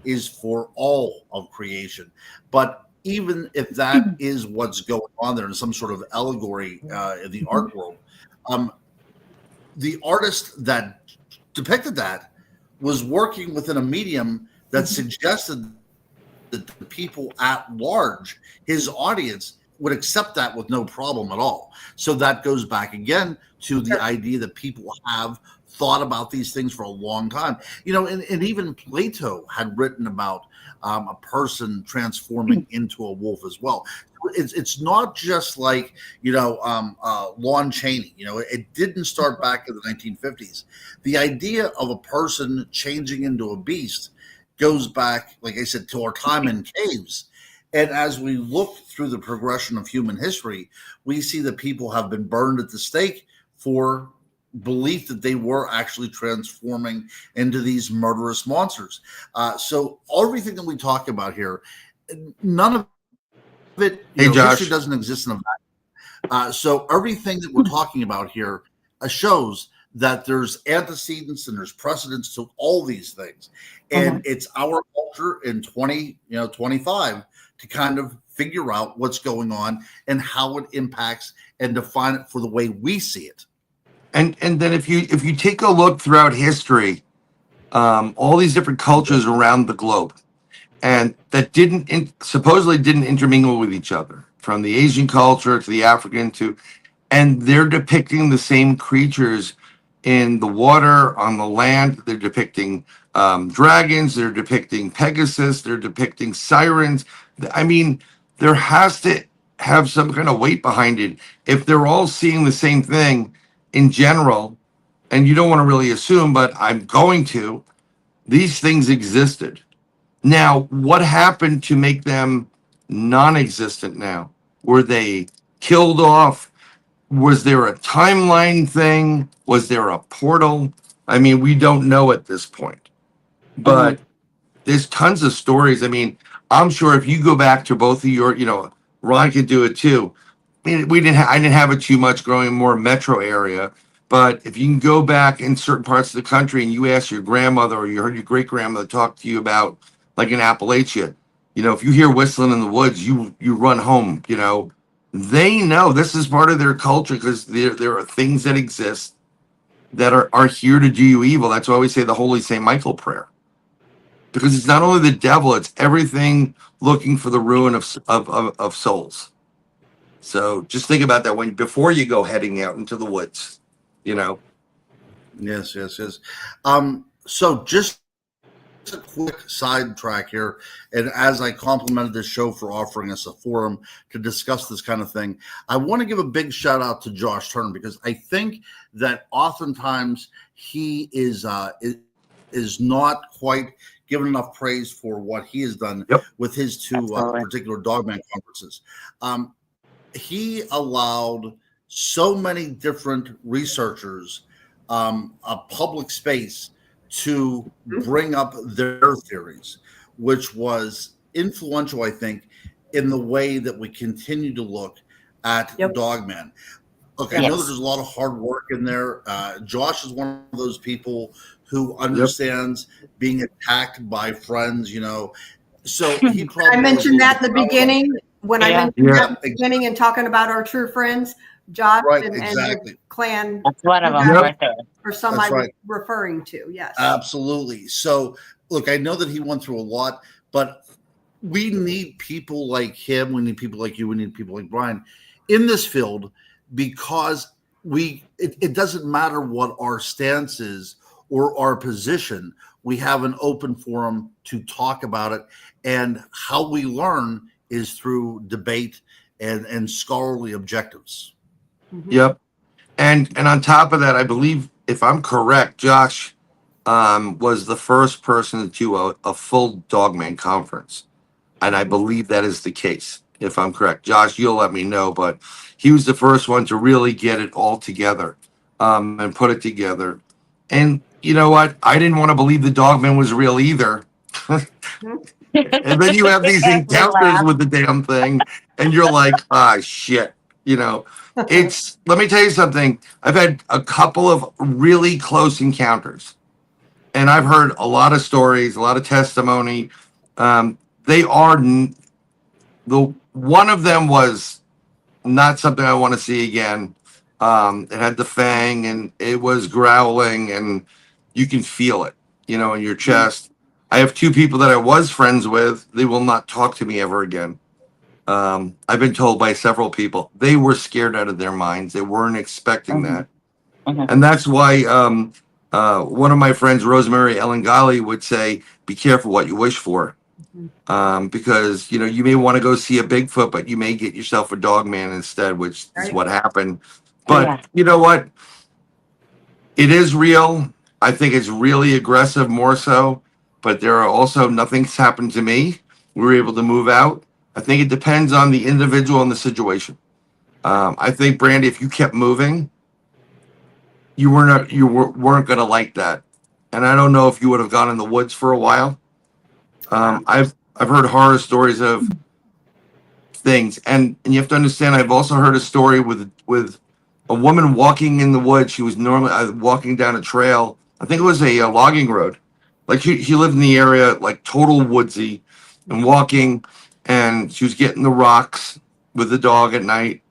is for all of creation. But even if that is what's going on there in some sort of allegory in the art world, the artist that depicted that was working within a medium that suggested that the people at large, his audience, would accept that with no problem at all. So that goes back again to the idea that people have thought about these things for a long time. And even Plato had written about a person transforming into a wolf as well. It's not just like, Lon Chaney. It didn't start back in the 1950s. The idea of a person changing into a beast goes back, like I said, to our time in caves. And as we look through the progression of human history, we see that people have been burned at the stake for belief that they were actually transforming into these murderous monsters. So everything that we talk about here, none of it, history doesn't exist in a vacuum. So everything that we're talking about here shows that there's antecedents and there's precedents to all these things. And it's our culture in 2025 to kind of figure out what's going on and how it impacts and define it for the way we see it. And then if you take a look throughout history, all these different cultures around the globe, and that supposedly didn't intermingle with each other, from the Asian culture to the African and they're depicting the same creatures in the water, on the land. They're depicting dragons, they're depicting Pegasus, they're depicting sirens. I mean, there has to have some kind of weight behind it. If they're all seeing the same thing in general, and you don't want to really assume, but I'm going to, these things existed. Now, what happened to make them non-existent now? Were they killed off? Was there a timeline thing? Was there a portal? I mean, we don't know at this point. But there's tons of stories. I mean, I'm sure if you go back to both of your, Ron could do it too. I mean, I didn't have it too much growing more metro area. But if you can go back in certain parts of the country and you ask your grandmother or you heard your great grandmother talk to you about, like in Appalachia, if you hear whistling in the woods, you run home. They know this is part of their culture because there are things that exist that are here to do you evil. That's why we say the Holy St. Michael prayer, because it's not only the devil; it's everything looking for the ruin of souls. So just think about that before you go heading out into the woods. Yes. So just a quick sidetrack here, and as I complimented this show for offering us a forum to discuss this kind of thing, I want to give a big shout out to Josh Turner, because I think that oftentimes he is not quite given enough praise for what he has done with his two particular Dogman conferences. He allowed so many different researchers a public space to bring up their theories, which was influential, I think, in the way that we continue to look at Dogman. Okay, I know that there's a lot of hard work in there. Josh is one of those people who understands being attacked by friends, So he probably I mentioned that in the beginning when I mentioned that in the beginning and talking about our true friends, Josh and the clan. That's one of them right there. Or some I'm referring to, yes. Absolutely. So, look, I know that he went through a lot, but we need people like him. We need people like you. We need people like Bryan in this field, because it doesn't matter what our stance is or our position. We have an open forum to talk about it, and how we learn is through debate and scholarly objectives. Yep. And on top of that, I believe, if I'm correct, Josh was the first person to do a full Dogman conference. And I believe that is the case, if I'm correct. Josh, you'll let me know, but he was the first one to really get it all together and put it together. And you know what? I didn't want to believe the Dogman was real either. And then you have these encounters with the damn thing, and you're like, shit. Let me tell you something. I've had a couple of really close encounters, and I've heard a lot of stories, a lot of testimony. One of them was not something I want to see again. It had the fang, and it was growling, and you can feel it, in your chest. I have two people that I was friends with. They will not talk to me ever again. I've been told by several people they were scared out of their minds. They weren't expecting that. And that's why one of my friends, Rosemary Ellen Gali, would say, be careful what you wish for. Because, you may want to go see a Bigfoot, but you may get yourself a Dogman instead, which is what happened. But you know what? It is real. I think it's really aggressive, more so. But there are also, nothing's happened to me. We were able to move out. I think it depends on the individual and the situation. I think, Brandy, if you kept moving, you weren't going to like that. And I don't know if you would have gone in the woods for a while. I've heard horror stories of things, and you have to understand. I've also heard a story with a woman walking in the woods. She was normally walking down a trail. I think it was a logging road. Like she lived in the area, like total woodsy, and walking, and she was getting the rocks with the dog at night,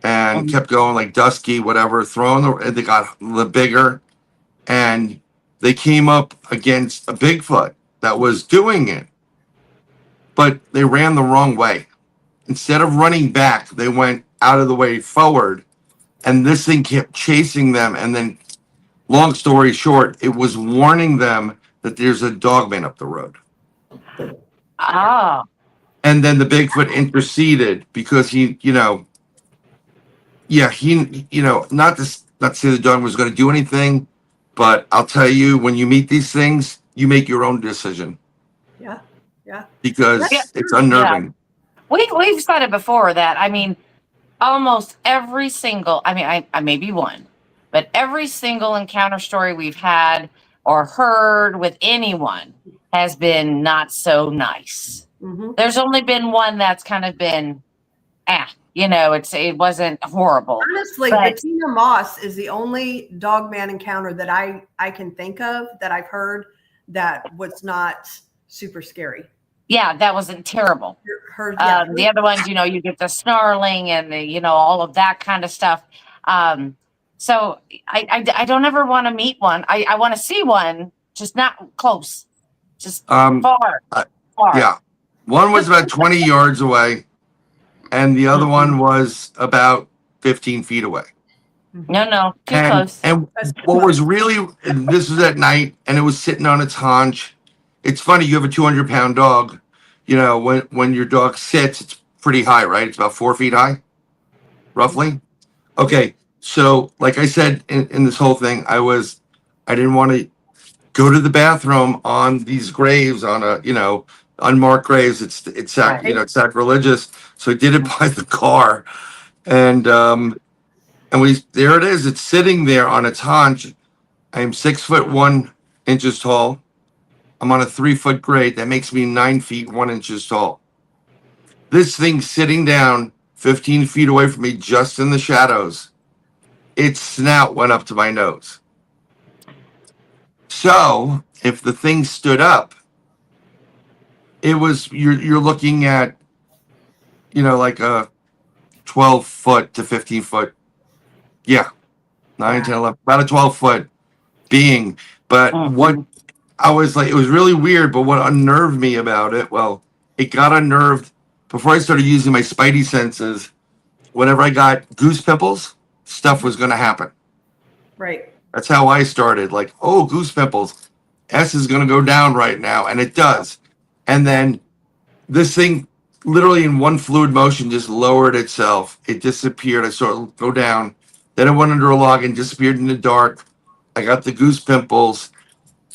and kept going like dusky, whatever, and they got the bigger, and they came up against a Bigfoot that was doing it, but they ran the wrong way. Instead of running back, they went out of the way forward, and this thing kept chasing them. And then, long story short, it was warning them that there's a Dogman up the road. Ah, And then the Bigfoot interceded because he, not to say the dog was going to do anything, but I'll tell you, when you meet these things, you make your own decision. Yeah. Because it's unnerving. we've said it before that, I mean, almost every single, I may be one, but every single encounter story we've had or heard with anyone has been not so nice. Mm-hmm. There's only been one that's kind of been, it wasn't horrible. Honestly, but Bettina Moss is the only Dogman encounter that I can think of that I've heard that was not super scary. Yeah, that wasn't terrible. The other ones, you get the snarling and the, all of that kind of stuff. So I don't ever want to meet one. I want to see one, just not close, just far. Yeah. One was about 20 yards away, and the other one was about 15 feet away. No, too close. And what was really, this was at night, and it was sitting on its haunch. It's funny, you have a 200-pound dog. When your dog sits, it's pretty high, right? It's about 4 feet high, roughly. Okay, so like I said in this whole thing, I didn't want to go to the bathroom on these graves, on unmarked graves. It's it's sacrilegious. So I did it by the car, and there it is. It's sitting there on its haunch. I'm 6'1" tall. I'm on a 3-foot grade. That makes me 9 feet 1 inches tall. This thing sitting down 15 feet away from me, just in the shadows. Its snout went up to my nose. So if the thing stood up, it was you're looking at, like a 12-foot to 15-foot. Yeah, 9, 10, 11, about a 12-foot being. But what I was like, it was really weird, but what unnerved me about it, it got unnerved before I started using my spidey senses. Whenever I got goose pimples, stuff was going to happen. Right. That's how I started. Like, oh, goose pimples. S is going to go down right now. And it does. And then this thing, literally in one fluid motion, just lowered itself. It disappeared. I saw it go down. Then it went under a log and disappeared in the dark. I got the goose pimples.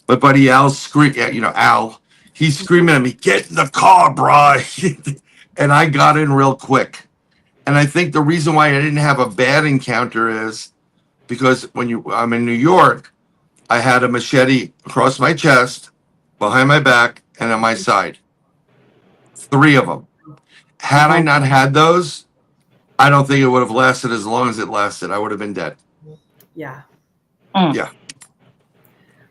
My buddy Al Al, he's screaming at me, "Get in the car, bro!" And I got in real quick. And I think the reason why I didn't have a bad encounter is because I'm in New York, I had a machete across my chest, behind my back, and on my side. 3 of them. Had I not had those, I don't think it would have lasted as long as it lasted. I would have been dead. Yeah. Yeah.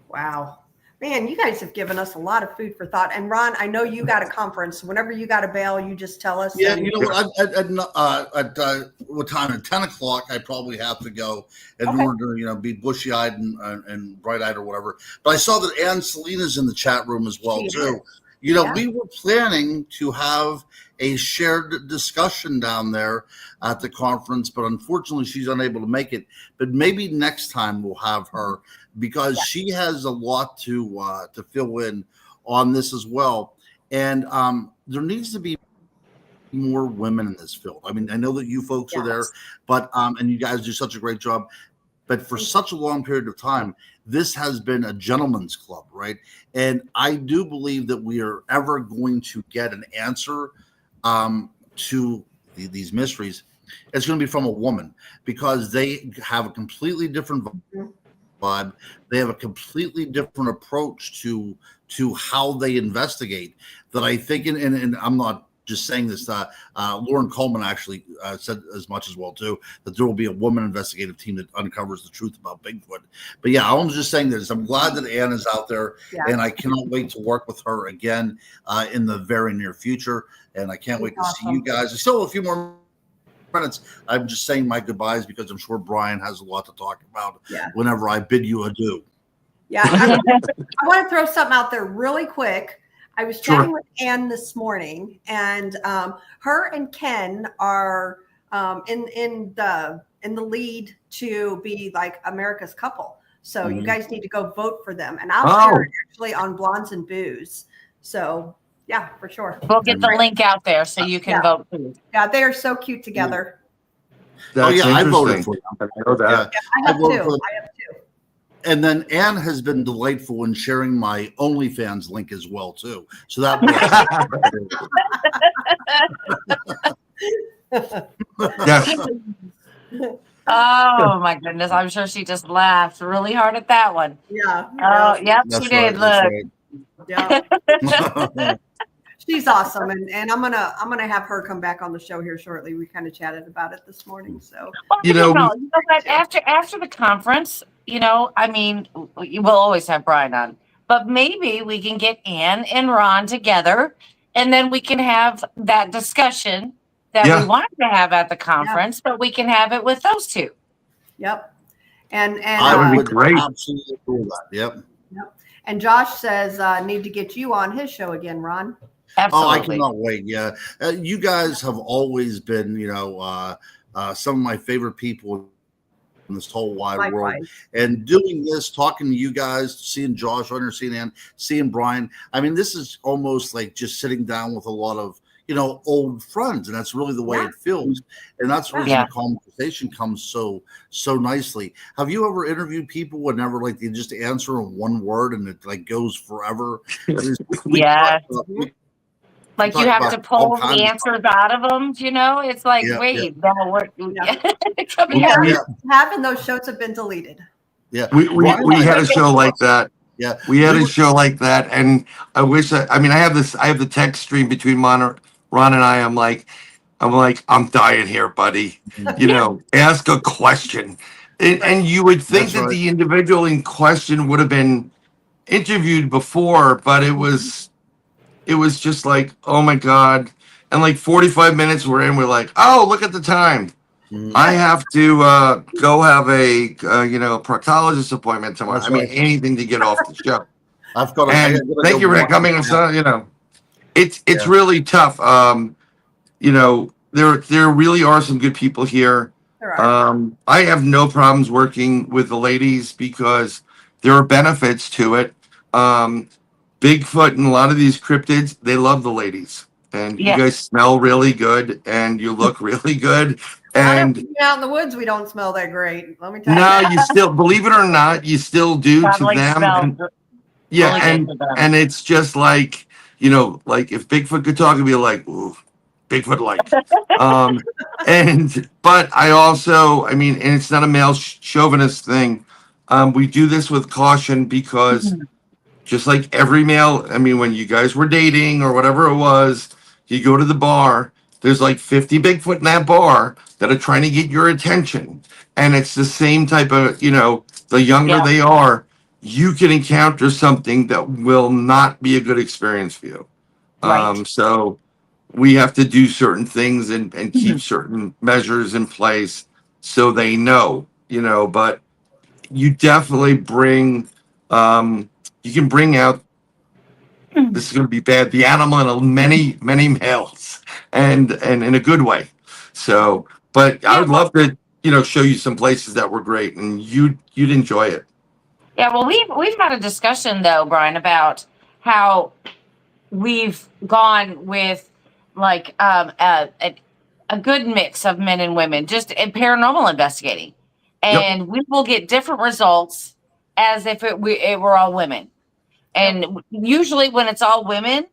Wow. Man, you guys have given us a lot of food for thought. And Ron, I know you got a conference. Whenever you got a bail, you just tell us. Yeah, you know what? At what time? At 10 o'clock, I probably have to go in order to be bushy-eyed and bright-eyed or whatever. But I saw that Ann Selena's in the chat room as well too. We were planning to have a shared discussion down there at the conference, but unfortunately she's unable to make it. But maybe next time we'll have her, because she has a lot to fill in on this as well. And there needs to be more women in this field. I mean, I know that you folks are there, but and you guys do such a great job. But for such a long period of time, this has been a gentleman's club, right? And I do believe that we are ever going to get an answer to these mysteries. It's going to be from a woman, because they have a completely different vibe. They have a completely different approach to how they investigate, that I think, and I'm not just saying this. Lauren Coleman actually said as much as well too, that there will be a woman investigative team that uncovers the truth about Bigfoot. But yeah, I was just saying this. I'm glad that Ann is out there, and I cannot wait to work with her again in the very near future. And I can't wait to see you guys. There's still a few more minutes. I'm just saying my goodbyes because I'm sure Bryan has a lot to talk about whenever I bid you adieu. Yeah, I want to throw something out there really quick. I was chatting with Ann this morning, and her and Ken are in the lead to be like America's couple. So you guys need to go vote for them, and I'll share it actually on Blondes and Booze. So yeah, for sure. We'll get the link out there so you can vote. Yeah, they are so cute together. That's I voted for them. I know that. Yeah, I have too. And then Ann has been delightful in sharing my OnlyFans link as well too. So that. Yes. Oh my goodness! I'm sure she just laughed really hard at that one. Yeah. Oh, yep, she did. Look. Yeah. She's awesome, and I'm gonna have her come back on the show here shortly. We kind of chatted about it this morning. So you know what? After the conference, I mean, we'll always have Bryan on, but maybe we can get Ann and Ron together, and then we can have that discussion that we wanted to have at the conference, but we can have it with those two. Yep. And that would be great. Absolutely do that. Yep. And Josh says, need to get you on his show again, Ron. Absolutely. Oh, I cannot wait. Yeah. You guys have always been, some of my favorite people in this whole wide world. And doing this, talking to you guys, seeing Josh on here, seeing Ann, seeing Bryan. I mean, this is almost like just sitting down with a lot of, old friends. And that's really the way it feels. And that's where the conversation comes so nicely. Have you ever interviewed people whenever like they just answer in one word and it like goes forever? Like you have to pull the answers out of them, It's like, wait, Half of those shows have been deleted. Yeah, we had a show like that. Yeah, we had a show like that, and I wish I have the text stream between Ron and I. I'm like, I'm dying here, buddy. Ask a question, and you would think that the individual in question would have been interviewed before, but it was just like, oh my God. And like 45 minutes we're in, we're like, oh, look at the time. I have to go have a proctologist appointment tomorrow. Anything to get off the show. Thank you for coming. It's really tough. There really are some good people here. I have no problems working with the ladies because there are benefits to it. Bigfoot and a lot of these cryptids, they love the ladies. And you guys smell really good and you look really good. And out in the woods, we don't smell that great. Let me tell you. No, you still, believe it or not, you still do to them. And it's just like, like if Bigfoot could talk, it'd be like, ooh, Bigfoot like. But I also, and it's not a male chauvinist thing. We do this with caution because just like every male, when you guys were dating or whatever it was, you go to the bar, there's like 50 Bigfoot in that bar that are trying to get your attention. And it's the same type of, the younger they are, you can encounter something that will not be a good experience for you. Right. So we have to do certain things and keep certain measures in place so they know, but you definitely bring, you can bring out, this is going to be bad, the animal in many, many males and in a good way. So, but I would love to, show you some places that were great and you'd enjoy it. Yeah. Well, we've had a discussion though, Bryan, about how we've gone with like, a good mix of men and women, just in paranormal investigating. And we will get different results as if it were all women. And usually when it's all women,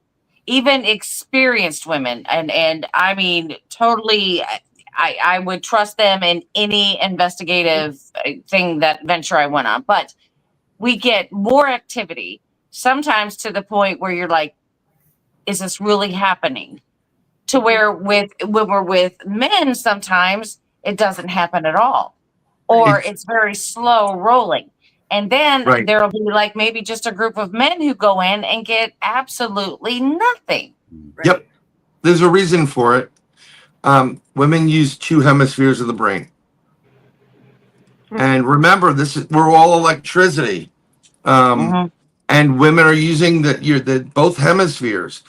even experienced women, and totally, I would trust them in any investigative venture I went on. But we get more activity, sometimes to the point where you're like, is this really happening? to where when we're with men, sometimes it doesn't happen at all, or it's very slow rolling. And then Right. there'll be like maybe just a group of men who go in and get absolutely nothing. Right. Yep. There's a reason for it. Women use 2 hemispheres of the brain. And remember, we're all electricity. And women are using the both hemispheres.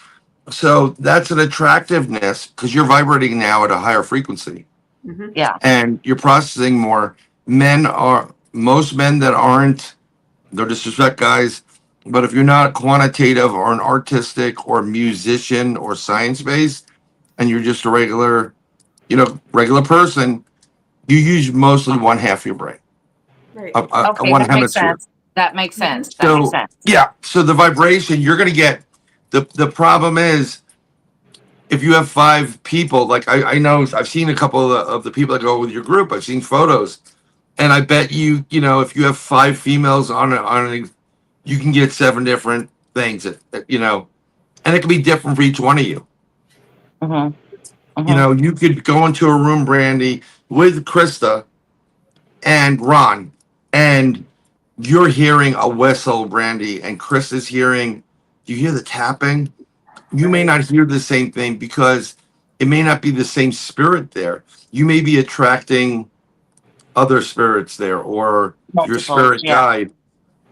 So that's an attractiveness because you're vibrating now at a higher frequency. Yeah. And you're processing more. Most men that aren't, no disrespect, guys, but if you're not quantitative or an artistic or musician or science based, and you're just a regular person, you use mostly one half your brain. Right. Okay, One that makes hemisphere. sense. That makes sense. That makes sense. Yeah. So the vibration you're going to get. The problem is, if you have 5 people, like I know I've seen a couple of the people that go with your group. I've seen photos, and I bet you if you have 5 females you can get 7 different things. And it can be different for each one of you. You could go into a room, Brandy, with Krista and Ron, and you're hearing a whistle, Brandy, and Krista's hearing. You hear the tapping. You may not hear the same thing because it may not be the same spirit there. You may be attracting other spirits there, or your spirit guide,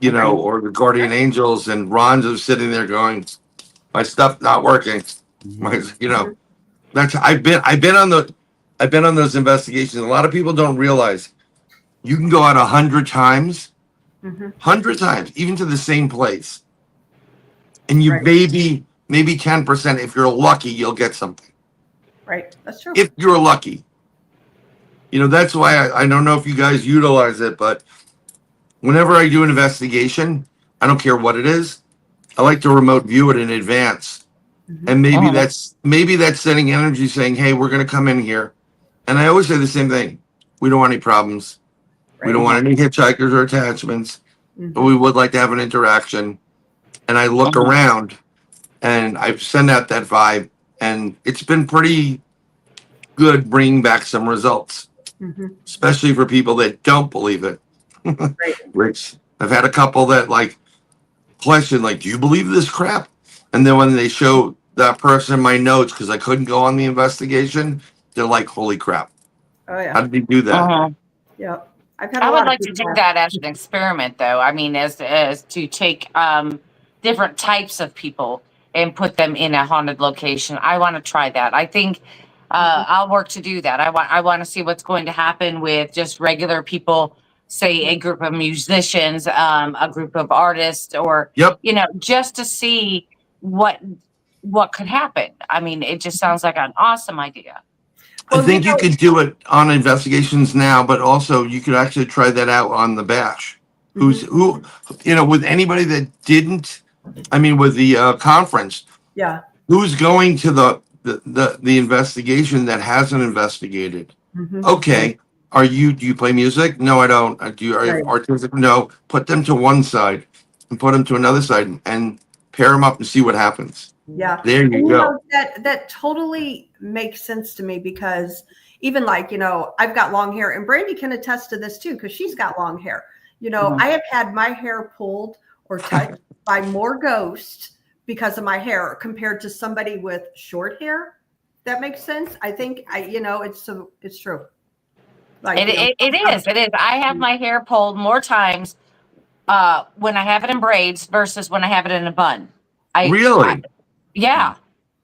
or the guardian angels. And Ron's is sitting there going, "My stuff not working." That's I've been on those investigations. A lot of people don't realize you can go out 100 times, 100 times, even to the same place, and you maybe 10%. If you're lucky, you'll get something. Right, that's true. If you're lucky, that's why I don't know if you guys utilize it, but whenever I do an investigation, I don't care what it is, I like to remote view it in advance. And maybe that's sending energy saying, "Hey, we're going to come in here." And I always say the same thing: we don't want any problems. We don't want any hitchhikers or attachments, but we would like to have an interaction. And I look around, and I send out that vibe, and it's been pretty good bringing back some results, especially for people that don't believe it. Which I've had a couple that question, "Do you believe this crap?" And then when they show that person my notes, because I couldn't go on the investigation, they're like, "Holy crap. Oh yeah. How did he do that?" Yeah. I've had I a would lot like of to people take that as an experiment, though. I mean, as to take different types of people and put them in a haunted location. I want to try that. I think I'll work to do that. I want to see what's going to happen with just regular people, say a group of musicians, a group of artists, or just to see what could happen. I mean, it just sounds like an awesome idea. I think you could do it on investigations now, but also you could actually try that out on the bash. Who with anybody that didn't, with the conference. Yeah. Who's going to the investigation that hasn't investigated? Okay. Do you play music? No, I don't. Are you artistic? No. Put them to one side and put them to another side and pair them up and see what happens. Yeah. There you go. That totally makes sense to me because even I've got long hair, and Brandy can attest to this too because she's got long hair. I have had my hair pulled or touched by more ghosts because of my hair compared to somebody with short hair. That makes sense. I think it's true. It is. I have my hair pulled more times when I have it in braids versus when I have it in a bun. Really? Yeah.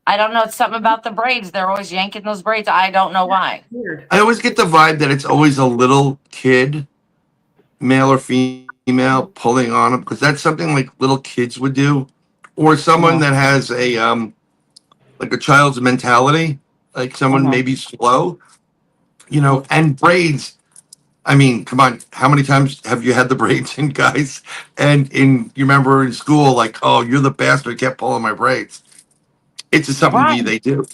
I don't know. It's something about the braids. They're always yanking those braids. I don't know why. Weird. I always get the vibe that it's always a little kid, male or female, pulling on them because that's something like little kids would do, or someone that has a child's mentality, like someone maybe slow, and braids. I mean, come on, how many times have you had the braids in, guys? And you remember in school, "Oh, you're the bastard, kept pulling my braids." It's just something they do.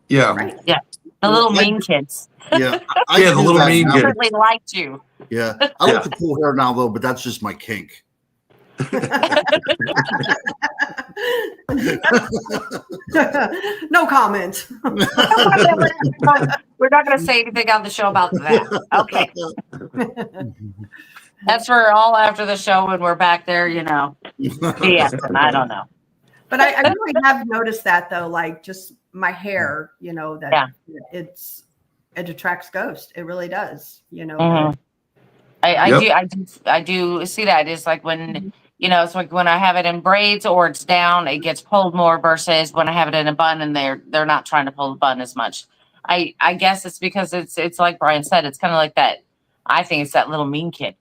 Yeah. Right. Yeah. The little mean kids. Yeah. The little mean kids. Certainly liked you. Yeah. I like to pull hair now, though, but that's just my kink. No comment. We're not going to say anything on the show about that. Okay. That's for all after the show when we're back there, BSing. I don't know. But I really have noticed that though, like just my hair, that it attracts ghosts. It really does, Mhm. I do see that. It's like when, it's like when I have it in braids or it's down, it gets pulled more versus when I have it in a bun and they're not trying to pull the bun as much. I guess it's because it's like Bryan said, it's kind of like that. I think it's that little mean kid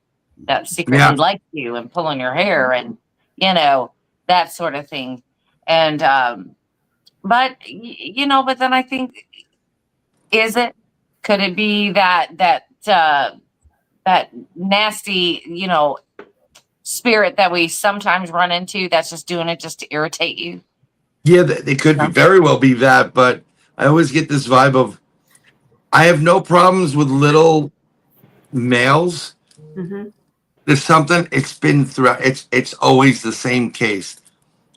that secretly likes you and pulling your hair and, that sort of thing. And, but then I think, could it be that nasty, spirit that we sometimes run into that's just doing it just to irritate you? Yeah, it could very well be that, but I always get this vibe of I have no problems with little males. Mm-hmm. There's something, it's been throughout, it's always the same case.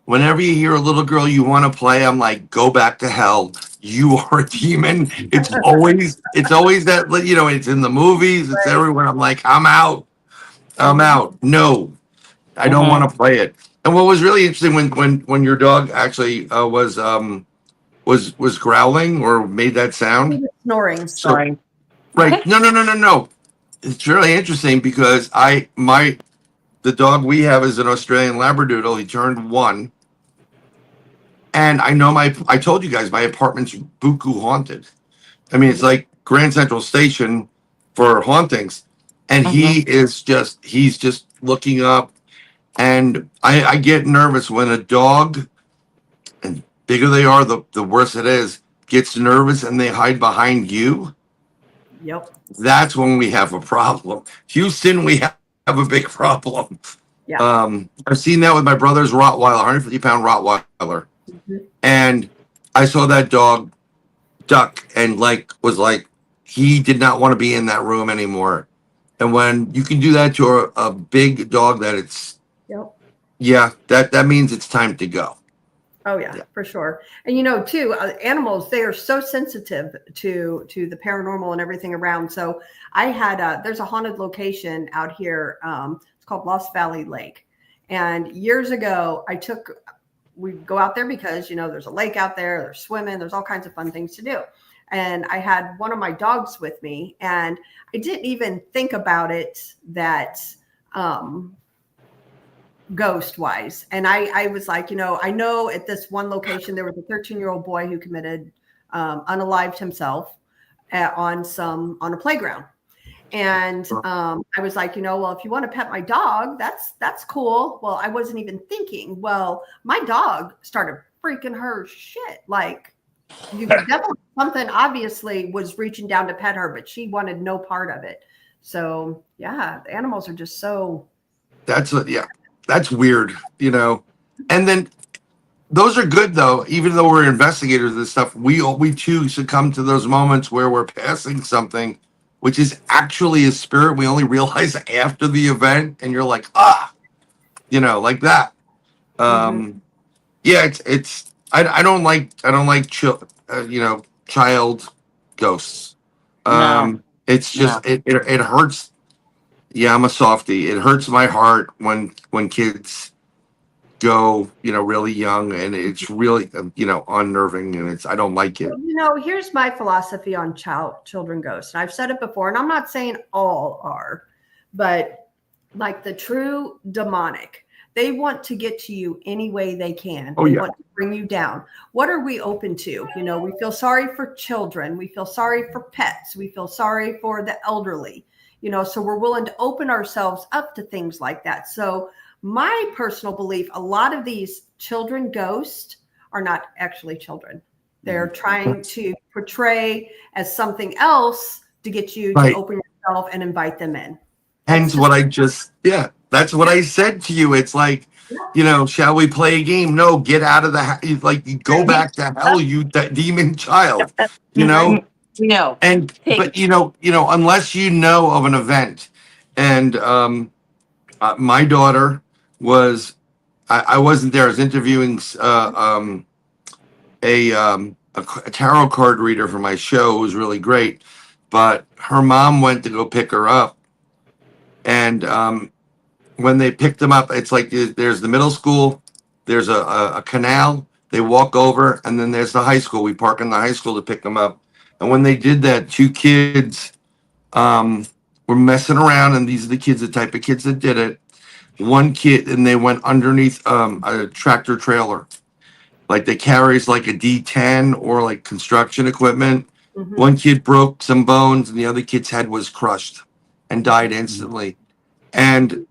Whenever you hear a little girl you want to play, I'm like, go back to hell. You are a demon. It's always that, it's in the movies, it's everywhere. I'm like, I'm out. No, I don't want to play it. And what was really interesting when your dog actually was growling or made that sound, Snoring. Sorry. right? No. It's really interesting because the dog we have is an Australian Labradoodle. He turned 1. And I know I told you guys my apartment's buku haunted. I mean, it's like Grand Central Station for hauntings. And he's just looking up. And I get nervous when a dog, and bigger they are, the worse it is, gets nervous and they hide behind you. Yep. That's when we have a problem. Houston, we have a big problem. Yeah. I've seen that with my brother's Rottweiler, 150-pound Rottweiler. Mm-hmm. And I saw that dog duck and was like, he did not want to be in that room anymore. And when you can do that to a big dog that means it's time to go. Oh yeah, for sure. And too, animals, they are so sensitive to the paranormal and everything around. So I had there's a haunted location out here. It's called Lost Valley Lake. And years ago, we'd go out there because, there's a lake out there, there's swimming, there's all kinds of fun things to do. And I had one of my dogs with me and I didn't even think about it that, ghost wise. And I was like, I know at this one location, there was a 13-year-old boy who committed, unalived himself on a playground. And I was like, well, if you want to pet my dog, that's cool. Well, I wasn't even thinking, well, my dog started freaking her shit. Like you could definitely, something obviously was reaching down to pet her, but she wanted no part of it. So yeah, the animals are just so. That's weird, and then those are good though. Even though we're investigators and stuff, we too succumb to those moments where we're passing something which is actually a spirit. We only realize after the event, and you're like, like that. Yeah, it's I don't like child ghosts. No. It's just it hurts. Yeah, I'm a softie. It hurts my heart when kids go, really young, and it's really, unnerving, and I don't like it. Here's my philosophy on children ghosts. And I've said it before, and I'm not saying all are, but like the true demonic, they want to get to you any way they can. They want to bring you down. What are we open to? We feel sorry for children. We feel sorry for pets. We feel sorry for the elderly, so we're willing to open ourselves up to things like that. So my personal belief, a lot of these children ghosts are not actually children. They're trying to portray as something else to get you to open yourself and invite them in. Hence what that's what I said to you. It's like, shall we play a game? No, get out of the house. Like, you go back to hell, you demon child, No. And, but, unless you know of an event, and my daughter was, I wasn't there. I was interviewing a tarot card reader for my show who was really great, but her mom went to go pick her up, and when they picked them up, it's like there's the middle school, there's a canal, they walk over, and then there's the high school. We park in the high school to pick them up, and when they did that, two kids were messing around, and these are the kids, the type of kids that did it. One kid, and they went underneath a tractor trailer, like they carries like a D10 or like construction equipment. Mhm. One kid broke some bones, and the other kid's head was crushed and died instantly. And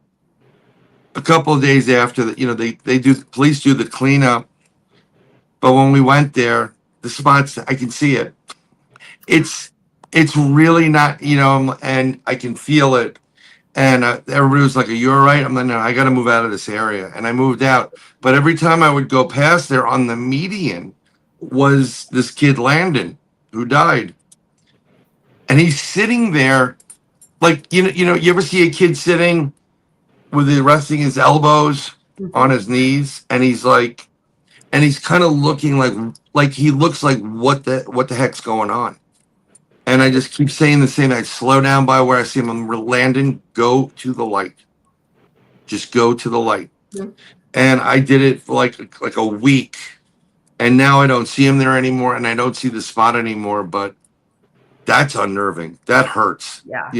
a couple of days after that, police do the cleanup. But when we went there, the spots, I can see it. It's really not, and I can feel it. And everybody was like, "Are you all right?" I'm like, "No, I got to move out of this area." And I moved out. But every time I would go past there on the median was this kid, Landon, who died. And he's sitting there like, you ever see a kid sitting with it resting his elbows on his knees? And he's like, and he's kind of looking like he looks like what the heck's going on? And I just keep saying the same. I slow down by where I see him. I'm Landon, go to the light. Just go to the light. Yeah. And I did it for like a week. And now I don't see him there anymore. And I don't see the spot anymore. But that's unnerving. That hurts. Yeah.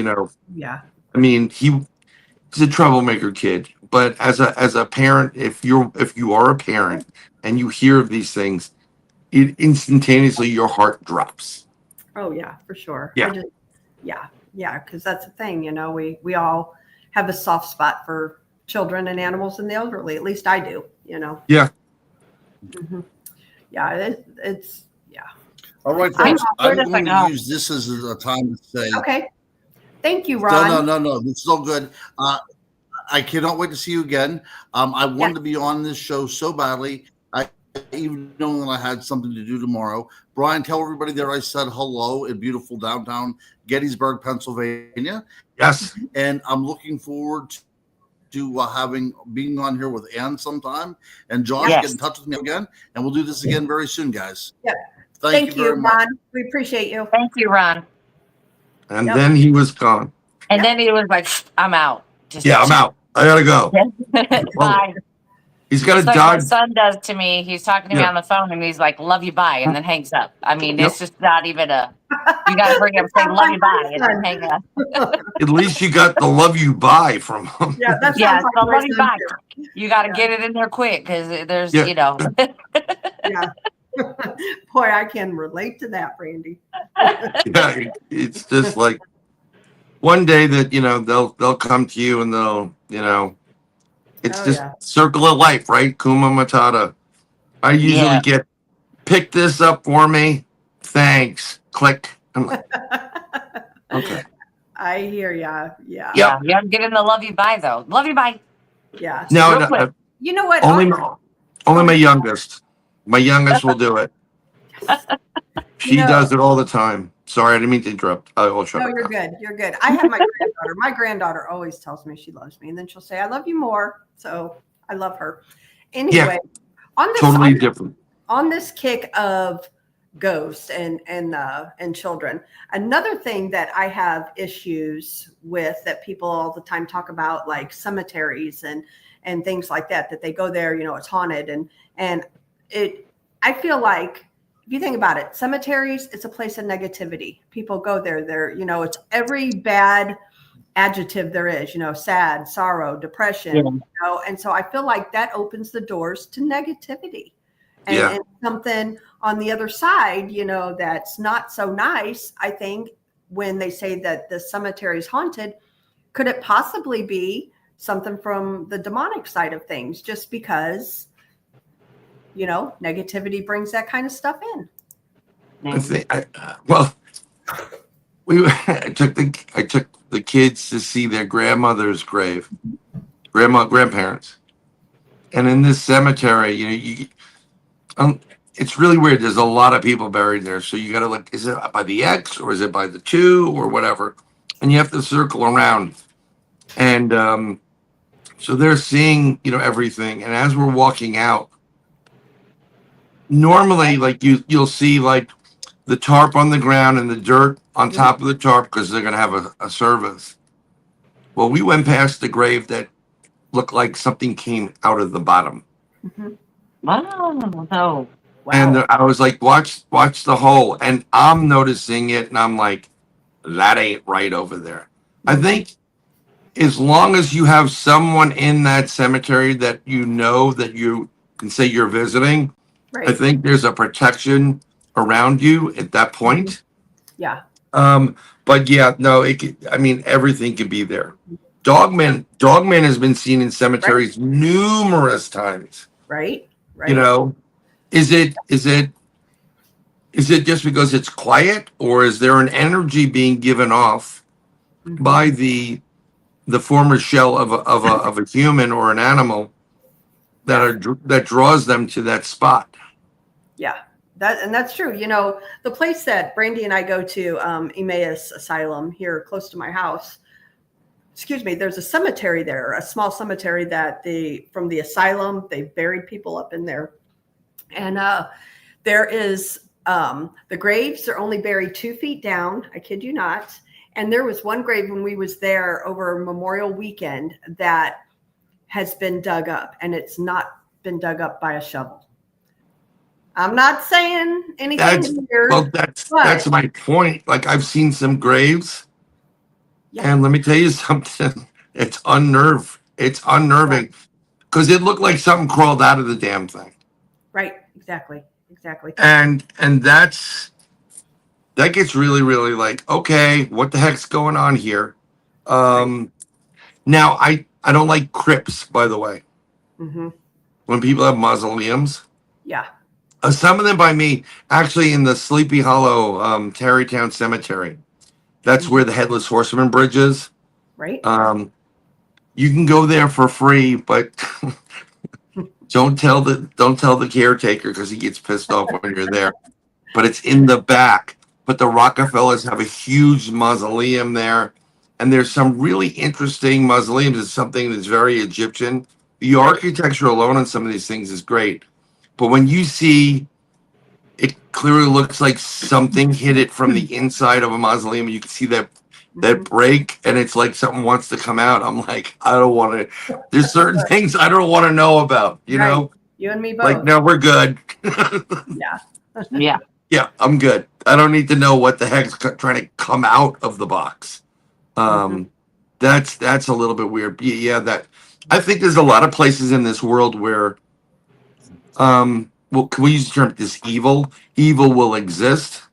Yeah. I mean, he's a troublemaker kid. But as a parent, if you are a parent and you hear of these things, it instantaneously your heart drops. Oh yeah, for sure. Yeah. Yeah. Because that's the thing, we all have a soft spot for children and animals and the elderly. At least I do. Yeah. Mm-hmm. Yeah. It's yeah. All right, folks. I'm going to use this as a time to say. Okay. Thank you, Ron. No. It's so good. I cannot wait to see you again. I wanted to be on this show so badly. Even knowing I had something to do tomorrow. Bryan, tell everybody there I said hello in beautiful downtown Gettysburg, Pennsylvania. Yes. And I'm looking forward to being on here with Ann sometime. And Josh, get in touch with me again. And we'll do this again very soon, guys. Yeah. Thank you very Ron. much. We appreciate you. Thank you, Ron. And then he was gone. And then he was like, "I'm out." I'm out. I gotta go. Bye. He's got to Like dodge. my son does to me. He's talking to me on the phone and he's like, "Love you, bye," and then hangs up. I mean, it's just not even you got to bring him say "love you, bye," and then hang up. At least you got the "love you, bye" from him. Yeah, that's Yeah, so "love you, bye." You got to get it in there quick because there's, Yeah. Boy, I can relate to that, Randy. Yeah, it's just like one day that they'll come to you and they'll it's just circle of life, right? Kuma Matata. I usually get pick this up for me. Thanks. Click. I'm like, okay. I hear ya. Yeah. Yeah. I'm getting the "love you, bye" though. Love you, bye. Yeah. No, you know what? only my youngest. My youngest will do it. She does it all the time. Sorry, I didn't mean to interrupt. I'll shut up. You're good. You're good. I have my granddaughter. My granddaughter always tells me she loves me, and then she'll say, "I love you more." So I love her. Anyway, different. On this kick of ghosts and children, another thing that I have issues with that people all the time talk about, like cemeteries and things like that they go there, it's haunted and I feel like, if you think about it, cemeteries, it's a place of negativity. People go there. It's every bad adjective there is, sad, sorrow, depression, and so I feel like that opens the doors to negativity. And something on the other side, that's not so nice. I think when they say that the cemetery is haunted, could it possibly be something from the demonic side of things, just because negativity brings that kind of stuff in? I took the kids to see their grandmother's grave, grandparents, and in this cemetery, it's really weird. There's a lot of people buried there, so you got to look. Is it by the X or is it by the 2 or whatever? And you have to circle around, and so they're seeing everything. And as we're walking out, normally, like you'll see like the tarp on the ground and the dirt on top of the tarp because they're gonna have a service. Well, we went past the grave that looked like something came out of the bottom, Mhm. Oh, no. Wow. and I was like, watch the hole, and I'm noticing it, and I'm like, that ain't right over there. I think as long as you have someone in that cemetery that you know that you can say you're visiting, I Right. think there's a protection around you at that point. Yeah. But yeah, no, I mean, everything can be there. Dogman has been seen in cemeteries numerous times. Right. Right. You know, is it just because it's quiet, or is there an energy being given off Mhm. by the former shell of a human or an animal that draws them to that spot? Yeah. That's true. You know, the place that Brandy and I go to, Emmaus Asylum here close to my house. Excuse me, there's a cemetery there, a small cemetery that from the asylum, they buried people up in there. And there is the graves are only buried 2 feet down. I kid you not. And there was one grave when we was there over Memorial Weekend that has been dug up, and it's not been dug up by a shovel. I'm not saying anything weird. That's my point. Like, I've seen some graves, Yeah. and let me tell you something. It's unnerving because it looked like something crawled out of the damn thing. Right. Exactly. And that gets really, really like, okay, what the heck's going on here? Now I don't like crypts, by the way. Mm-hmm. When people have mausoleums. Yeah. Some of them by me, actually, in the Sleepy Hollow Tarrytown Cemetery. That's where the Headless Horseman Bridge is. Right. You can go there for free, but don't tell the caretaker because he gets pissed off when you're there. But it's in the back. But the Rockefellers have a huge mausoleum there, and there's some really interesting mausoleums. It's something that's very Egyptian. The architecture alone on some of these things is great. But when you see, it clearly looks like something hit it from the inside of a mausoleum, and you can see that break, and it's like something wants to come out. I'm like, I don't want to. There's certain things I don't want to know about. You know, you and me both. Like, no, we're good. Yeah. Yeah, I'm good. I don't need to know what the heck's trying to come out of the box. That's a little bit weird. Yeah, that I think there's a lot of places in this world where well, can we use the term this evil will exist,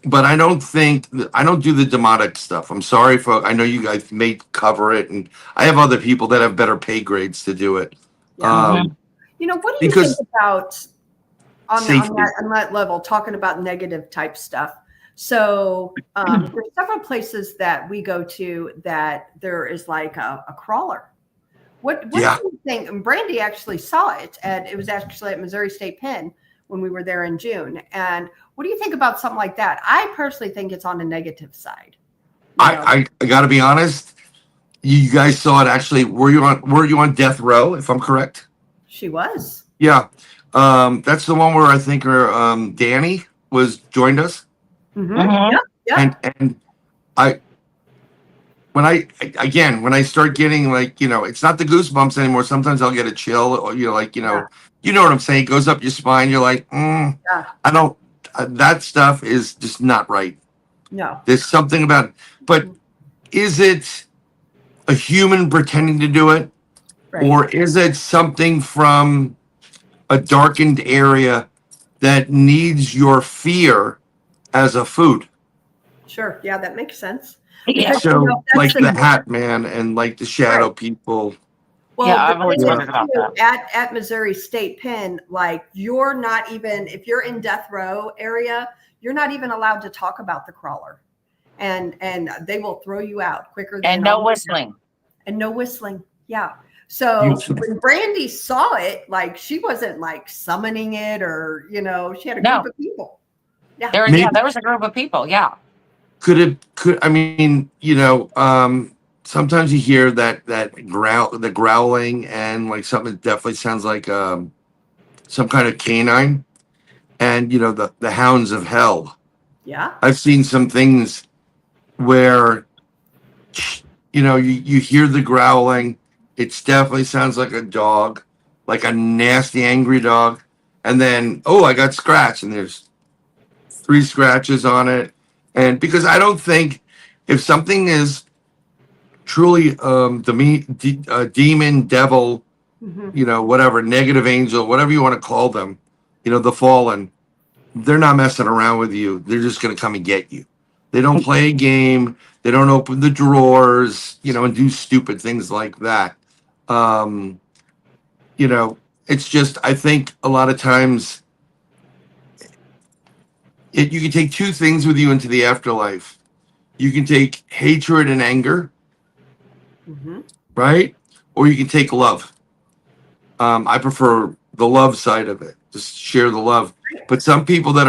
but I don't do the demonic stuff. I'm sorry, folks. I know you guys may cover it, and I have other people that have better pay grades to do it. You know, what do you think about on that level, talking about negative type stuff? So there's several places that we go to that there is like a crawler. What do you think? And Brandy actually saw it, and it was actually at Missouri State Pen when we were there in June. And what do you think about something like that? I personally think it's on the negative side. I got to be honest. You guys saw it actually. Were you on death row? If I'm correct. She was. Yeah, that's the one where I think Danny joined us. Yeah. And when I start getting like, it's not the goosebumps anymore. Sometimes I'll get a chill, or you know what I'm saying? It goes up your spine. You're like, I don't. That stuff is just not right. No, there's something about it. But is it a human pretending to do it, or is it something from a darkened area that needs your fear as a food? Sure. Yeah, that makes sense. Yeah. So, like the Hat Man and like the Shadow People. Well, yeah, I've always wondered about that. At Missouri State Pen, like you're not even, if you're in death row area, you're not even allowed to talk about the crawler, and they will throw you out quicker. And no whistling. And no whistling. Yeah. So when Brandy saw it, like she wasn't like summoning it, or she had a group of people. Yeah. There was a group of people. Yeah. Sometimes you hear that growling, and like something that definitely sounds like some kind of canine, and the hounds of hell. Yeah. I've seen some things where you hear the growling. It definitely sounds like a dog, like a nasty, angry dog. And then, oh, I got scratched, and there's 3 scratches on it. And because I don't think if something is truly demon, devil, whatever, negative angel, whatever you want to call them, the fallen, they're not messing around with you. They're just going to come and get you. They don't play a game. They don't open the drawers, and do stupid things like that. It's just, I think a lot of times you can take 2 things with you into the afterlife. You can take hatred and anger, right? Or you can take love. I prefer the love side of it. Just share the love. But some people that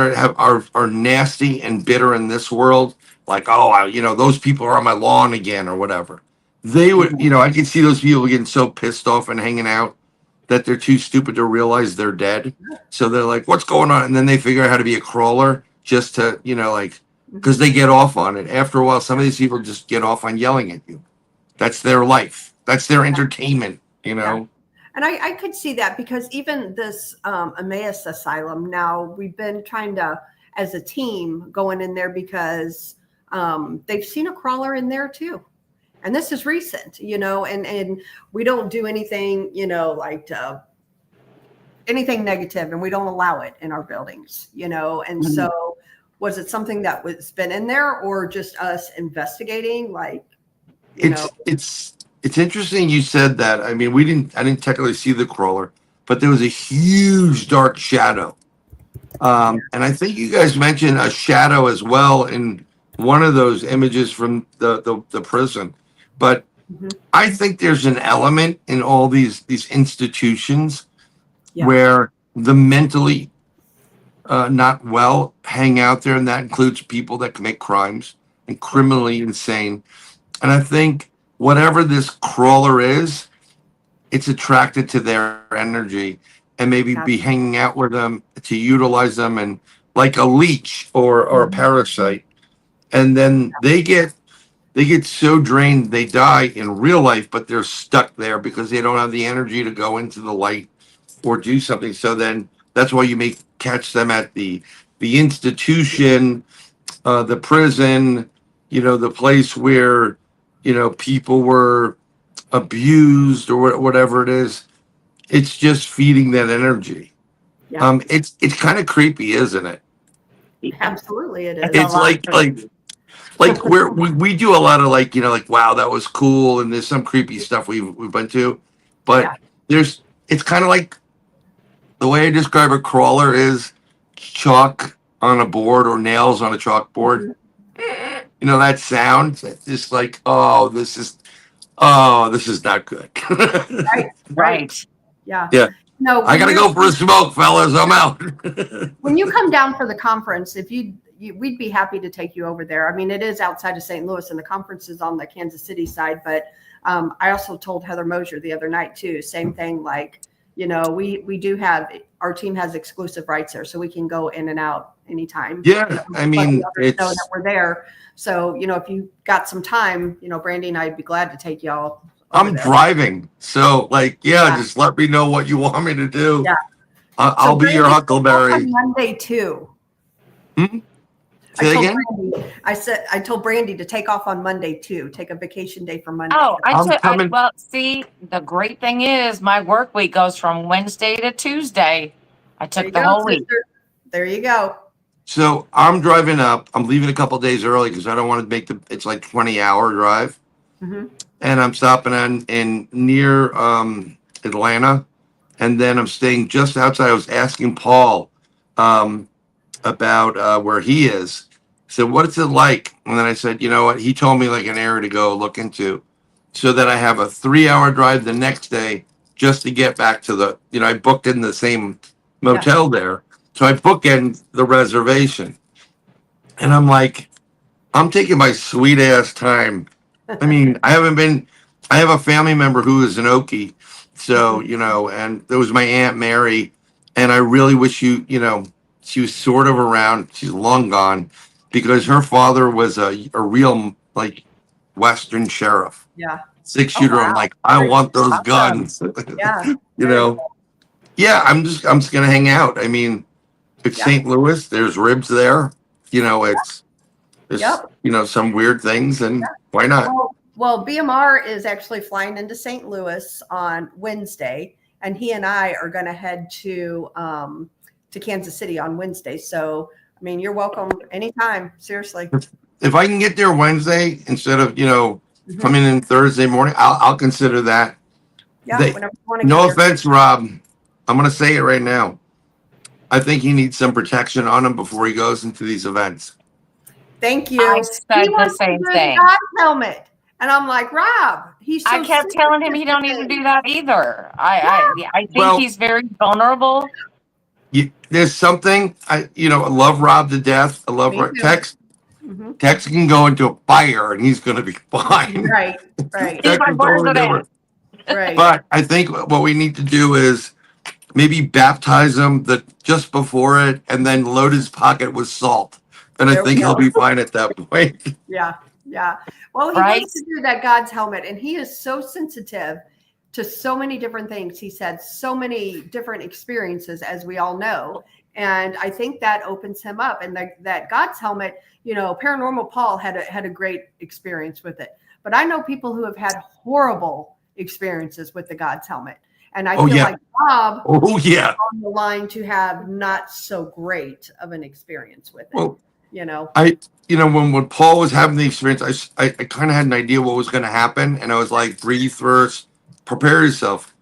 are nasty and bitter in this world, like, those people are on my lawn again or whatever. They would, I can see those people getting so pissed off and hanging out that they're too stupid to realize they're dead. So they're like, what's going on? And then they figure out how to be a crawler just to, because they get off on it. After a while, some of these people just get off on yelling at you. That's their life. That's their entertainment, Yeah. And I could see that, because even this Emmaus Asylum, now we've been trying to, as a team, going in there because they've seen a crawler in there too. And this is recent, and we don't do anything, like anything negative, and we don't allow it in our buildings, and so was it something that was been in there, or just us investigating? Like, it's interesting you said that. I mean, I didn't technically see the crawler, but there was a huge dark shadow. And I think you guys mentioned a shadow as well in one of those images from the prison. But I think there's an element in all these institutions where the mentally not well hang out there, and that includes people that commit crimes and criminally insane. And I think whatever this crawler is, it's attracted to their energy and maybe be hanging out with them to utilize them, and like a leech or a parasite. And then they get so drained, they die in real life, but they're stuck there because they don't have the energy to go into the light or do something. So then that's why you may catch them at the institution, the prison, the place where, people were abused or whatever it is. It's just feeding that energy. Yeah. It's kind of creepy, isn't it? Absolutely, it is. It's like we do a lot of like wow, that was cool, and there's some creepy stuff we've been to, but it's kind of like the way I describe a crawler is chalk on a board or nails on a chalkboard. That sound. It's just like, this is not good. Right. Yeah. No, I gotta go for a smoke, fellas. I'm out. When you come down for the conference, we'd be happy to take you over there. I mean, it is outside of St. Louis, and the conference is on the Kansas City side. But I also told Heather Mosier the other night too, same thing. Like, we do have, our team has exclusive rights there, so we can go in and out anytime. Yeah, I mean, it's know that we're there. So if you got some time, Brandy and I'd be glad to take y'all. I'm driving, so just let me know what you want me to do. Yeah, I'll be your Huckleberry. On Monday too. Say again? I told Brandy to take off on Monday too. Take a vacation day for Monday. Oh, well, see, the great thing is my work week goes from Wednesday to Tuesday. I took the whole week. There you go. So I'm driving up. I'm leaving a couple days early because I don't want to make it's like 20-hour drive. And I'm stopping in near Atlanta, and then I'm staying just outside. I was asking Paul about where he is. So what's it like? And then I said, you know what? He told me like an area to go look into, so that I have a 3-hour drive the next day just to get back to the. I booked in the same motel there, so I booked in the reservation, and I'm like, I'm taking my sweet ass time. I mean, I have a family member who is an Okie. So, and there was my Aunt Mary, And I really wish she was sort of around. She's long gone because her father was a real like Western sheriff, Yeah. 6 shooter. I'm wow. like, I Very want those awesome. guns. Yeah. you Very know, cool. yeah, I'm just gonna hang out. I mean, it's Yeah. St. Louis. There's ribs there. There's Yep. some weird things, and why not? Well, BMR is actually flying into St. Louis on Wednesday, and he and I are going to head to Kansas City on Wednesday. So, I mean, you're welcome anytime. Seriously. If I can get there Wednesday instead of Mhm. coming in Thursday morning, I'll consider that. Yeah. They- Whenever you want to No get there. offense, Rob. I'm gonna say it right now. I think he needs some protection on him before he goes into these events. Thank you. I He said the wants to same do the thing. God helmet, and I'm like, Rob, he's. So I kept telling him he don't need to do that either. I think Well- he's very vulnerable. There's something I love Rob to death. I love Me too. Tex. Mhm. Tex can go into a fire and he's gonna be fine. Right. Right. He's Tex my is word totally of that. different. Right. But I think what we need to do is maybe baptize him just before it, and then load his pocket with salt. And I There we think he'll go. be fine at that point. Yeah, yeah. Well, he Right? wants to do that God's helmet, and he is so sensitive to so many different things. He's had so many different experiences, as we all know, and I think that opens him up. And that God's helmet, Paranormal Paul had a great experience with it, but I know people who have had horrible experiences with the God's helmet, and I Oh, feel yeah. like Bob Oh yeah. on the line to have not so great of an experience with it. Well, You know, when Paul was having the experience, I kind of had an idea what was going to happen, and I was like, breathe first, prepare yourself.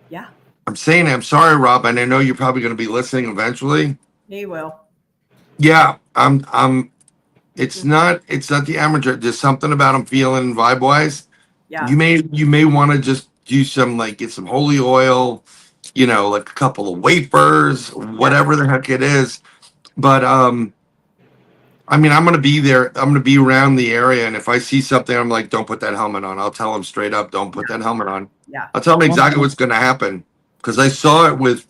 yeah, I'm saying, I'm sorry, Rob, and I know you're probably going to be listening eventually. he will. Yeah, It's not the amateur. There's something about him feeling vibe wise. Yeah, You may want to just do some get some holy oil, like a couple of wafers, whatever the heck it is. But I mean, I'm gonna be there. I'm gonna be around the area, and if I see something, I'm like, don't put that helmet on. I'll tell him straight up, don't put that helmet on. yeah. I'll tell him exactly what's gonna happen because I saw it with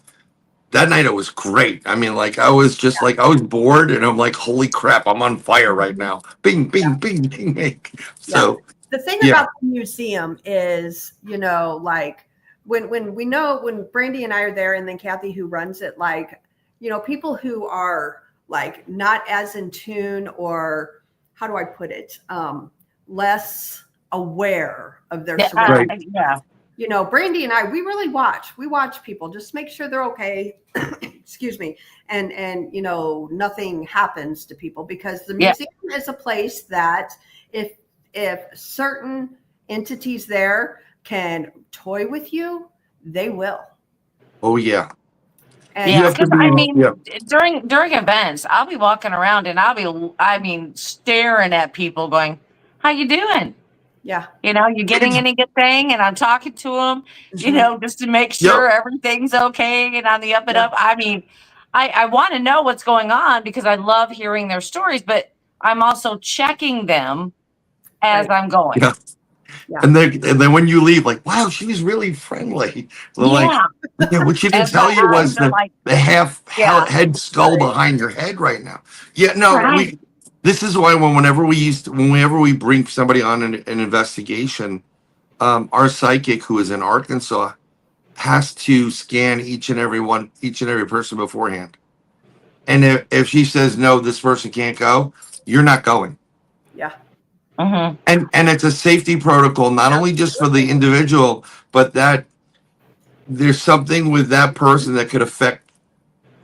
that night. It was great. I mean, like I was just like I was bored, and I'm like, holy crap, I'm on fire right now. Bing, bing, bing, bing, bing. So. The thing Yeah. about the museum is, like when Brandy and I are there, and then Kathy who runs it, like, people who are like not as in tune, or how do I put it, less aware of their surroundings. Yeah. Brandy and I, we really watch. We watch people, just make sure they're okay. Excuse me. And nothing happens to people, because the museum is a place that if certain entities there can toy with you, they will. Oh yeah. And You have to be- during events, I'll be walking around and I'll be staring at people going, how you doing? yeah. You getting any good thing? And I'm talking to them, just to make sure everything's okay and on the up and up. I mean, I want to know what's going on because I love hearing their stories, but I'm also checking them as I'm going. Yeah. Yeah. And then when you leave, like, wow, she was really friendly. Like, what she didn't As tell my you was eyes are the half Yeah. head skull behind your head right now. Yeah, no, Right. this is why whenever we bring somebody on an investigation, our psychic who is in Arkansas has to scan each and every person beforehand. And if she says no, this person can't go, you're not going. Yeah. Mm-hmm. And it's a safety protocol, not only just for the individual, but that there's something with that person that could affect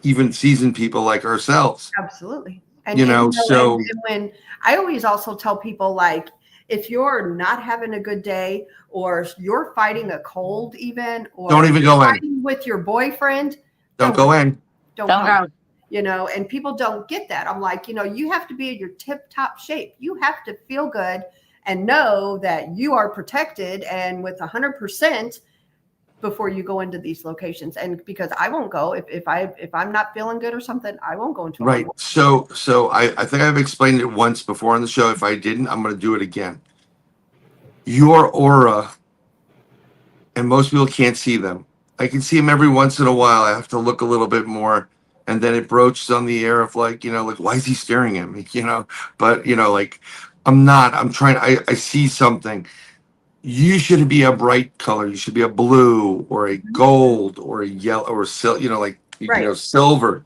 even seasoned people like ourselves. Absolutely. And so and when I always also tell people, like, if you're not having a good day, or you're fighting a cold, even, or don't even go in. fighting with your boyfriend, Don't go in. Don't go. And people don't get that. I'm like, you have to be in your tip top shape. You have to feel good and know that you are protected and with 100% before you go into these locations. And because I won't go if I'm not feeling good or something, I won't go into a Right. So I think I've explained it once before on the show. If I didn't, I'm going to do it again. Your aura, and most people can't see them, I can see him every once in a while. I have to look a little bit more. And then it broaches on the air of like, like, why is he staring at me? But, like, I'm trying, I see something. You should be a bright color. You should be a blue or a gold or a yellow or Right. silver.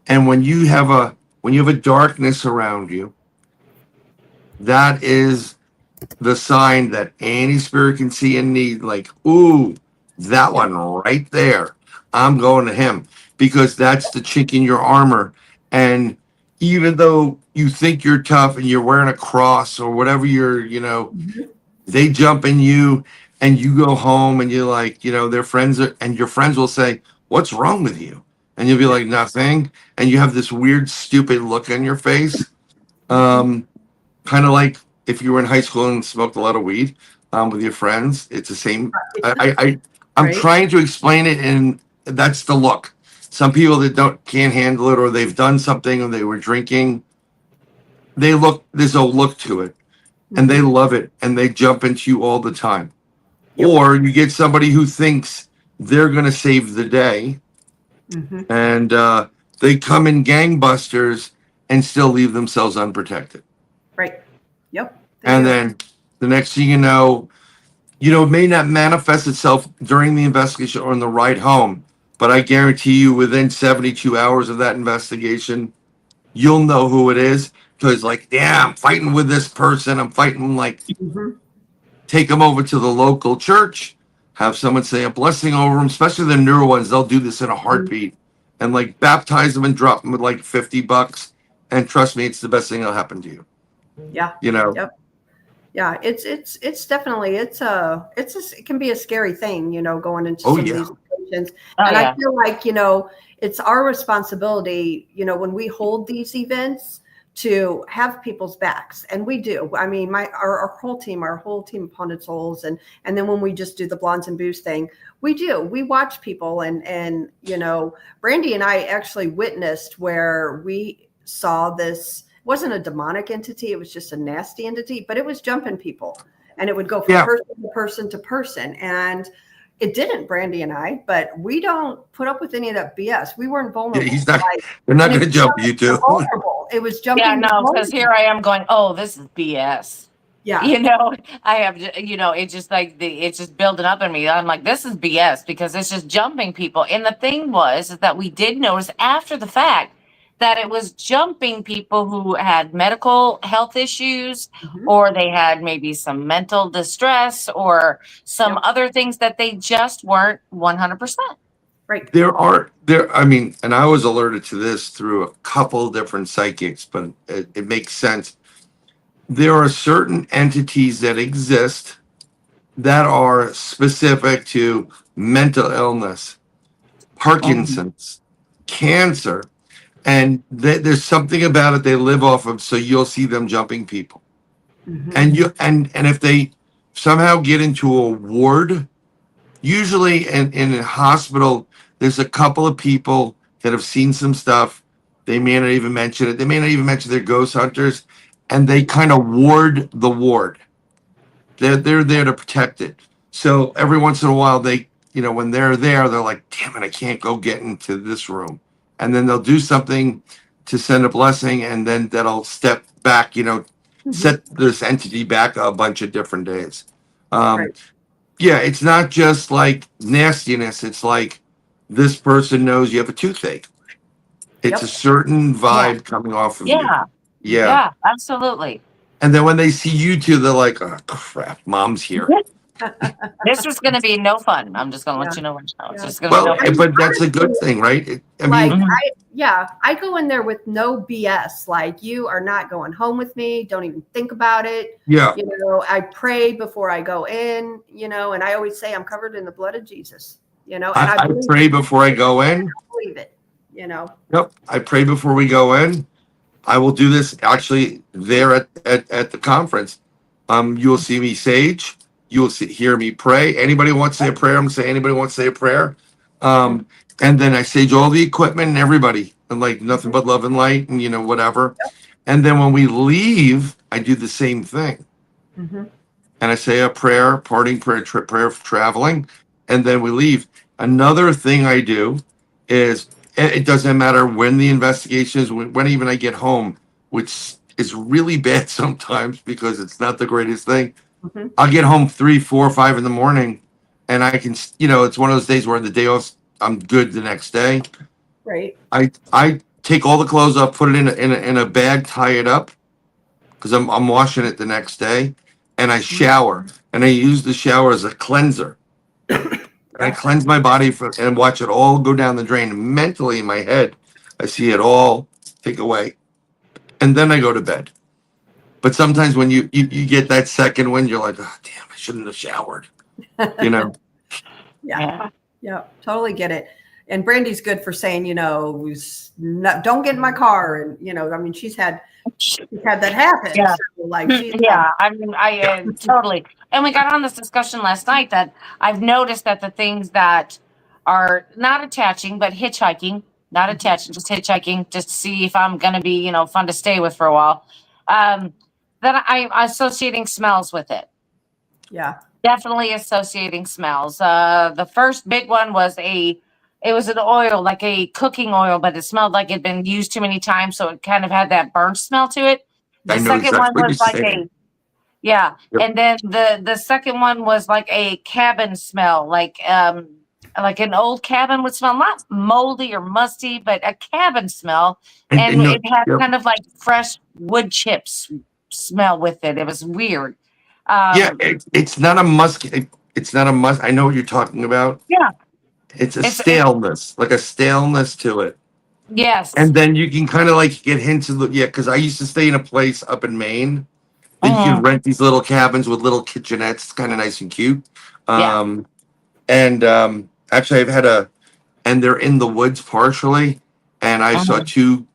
And when you have a darkness around you, that is the sign that any spirit can see and need, like, ooh, that one right there. I'm going to him, because that's the chink in your armor. And even though you think you're tough and you're wearing a cross or whatever they jump in you and you go home and you're like, their friends and your friends will say, what's wrong with you? And you'll be like, nothing. And you have this weird, stupid look on your face. Kind of like if you were in high school and smoked a lot of weed with your friends. It's the same. I'm Right. trying to explain it, and that's the look. Some people that can't handle it, or they've done something, or they were drinking, there's a look to it, and they love it, and they jump into you all the time. Yep. Or you get somebody who thinks they're going to save the day, and they come in gangbusters and still leave themselves unprotected. Right. Yep. And then the next thing you know, it may not manifest itself during the investigation or on the ride home, but I guarantee you within 72 hours of that investigation, you'll know who it is. Because like, yeah, I'm fighting with this person. I'm fighting, like, take them over to the local church, have someone say a blessing over them, especially the newer ones. They'll do this in a heartbeat and like baptize them and drop them with like $50. And trust me, it's the best thing that'll happen to you. Yeah. Yep. Yeah, it's definitely it can be a scary thing, going into Oh, some yeah. of these situations. Oh, And yeah. I feel like, it's our responsibility, when we hold these events, to have people's backs. And we do. I mean, our whole team of Haunted Souls, and then when we just do the Blondes and Booze thing, we watch people, and Brandy and I actually witnessed where we saw this. Wasn't a demonic entity, it was just a nasty entity, but it was jumping people, and it would go from person to person to person. And it didn't, Brandy and I, but we don't put up with any of that BS. We weren't vulnerable. Yeah, they're not going to jump you too. Vulnerable. It was jumping. Yeah, no, because here I am going, oh, this is BS. Yeah. I have, it's just like it's just building up in me. I'm like, this is BS, because it's just jumping people. And the thing is that we did notice after the fact that it was jumping people who had medical health issues, or they had maybe some mental distress or some other things that they just weren't 100%. Right. And I was alerted to this through a couple different psychics, but it makes sense. There are certain entities that exist that are specific to mental illness, Parkinson's, cancer, and there's something about it they live off of. So you'll see them jumping people, and if they somehow get into a ward, usually in a hospital, there's a couple of people that have seen some stuff. They may not even mention it. They may not even mention they're ghost hunters, and they kind of ward the ward. They're there to protect it. So every once in a while, they, when they're there, they're like, damn it, I can't go get into this room. And then they'll do something to send a blessing, and then that'll step back, set this entity back a bunch of different days. Yeah, it's not just like nastiness. It's like this person knows you have a toothache. It's a certain vibe coming off of you. Yeah, absolutely. And then when they see you two, they're like, oh, crap, mom's here. This was going to be no fun. I'm just going to let you know right now. It's just going to be no fun. But that's a good thing, right? I go in there with no BS. Like, you are not going home with me. Don't even think about it. Yeah. I pray before I go in, and I always say I'm covered in the blood of Jesus, and I pray before I go in. I believe it, Yep. I pray before we go in. I will do this actually there at the conference. You'll see me sage. You'll hear me pray. Anybody wants to say a prayer, I'm going to say anybody wants to say a prayer. And then I sage all the equipment and everybody, and like nothing but love and light and, whatever. Yep. And then when we leave, I do the same thing. And I say a prayer, parting prayer, prayer for traveling. And then we leave. Another thing I do is it doesn't matter when the investigation is, when even I get home, which is really bad sometimes because it's not the greatest thing. Mhm. I'll get home 3, 4, 5 in the morning, and I can, it's one of those days where the day off, I'm good the next day. Right. I take all the clothes off, put it in a bag, tie it up, because I'm washing it the next day, and I shower, and I use the shower as a cleanser. And I cleanse my body and watch it all go down the drain. Mentally in my head, I see it all take away, and then I go to bed. But sometimes when you get that second wind, you're like, oh, damn, I shouldn't have showered. Yeah. Yeah. Totally get it. And Brandy's good for saying, don't get in my car. And, I mean, she's had that happen. Yeah. So, like, Yeah, I mean, I totally. And we got on this discussion last night that I've noticed that the things that are not attaching, but hitchhiking, not attaching, just hitchhiking, just to see if I'm going to be, fun to stay with for a while, that I'm associating smells with it. Yeah. Definitely associating smells. The first big one was it was an oil, like a cooking oil, but it smelled like it'd been used too many times. So it kind of had that burnt smell to it. The I know second exactly one what was you're like saying. yeah. Yep. And then the second one was like a cabin smell, like an old cabin would smell, not moldy or musty, but a cabin smell. And it had Yep. kind of like fresh wood chips smell with it. It was weird. It's not a musk. It's not a musk. I know what you're talking about. Yeah. It's a staleness, like a staleness to it. Yes. And then you can kind of like get hints of because I used to stay in a place up in Maine that you can rent these little cabins with little kitchenettes. It's kind of nice and cute. And actually I've had and they're in the woods partially. And I saw 2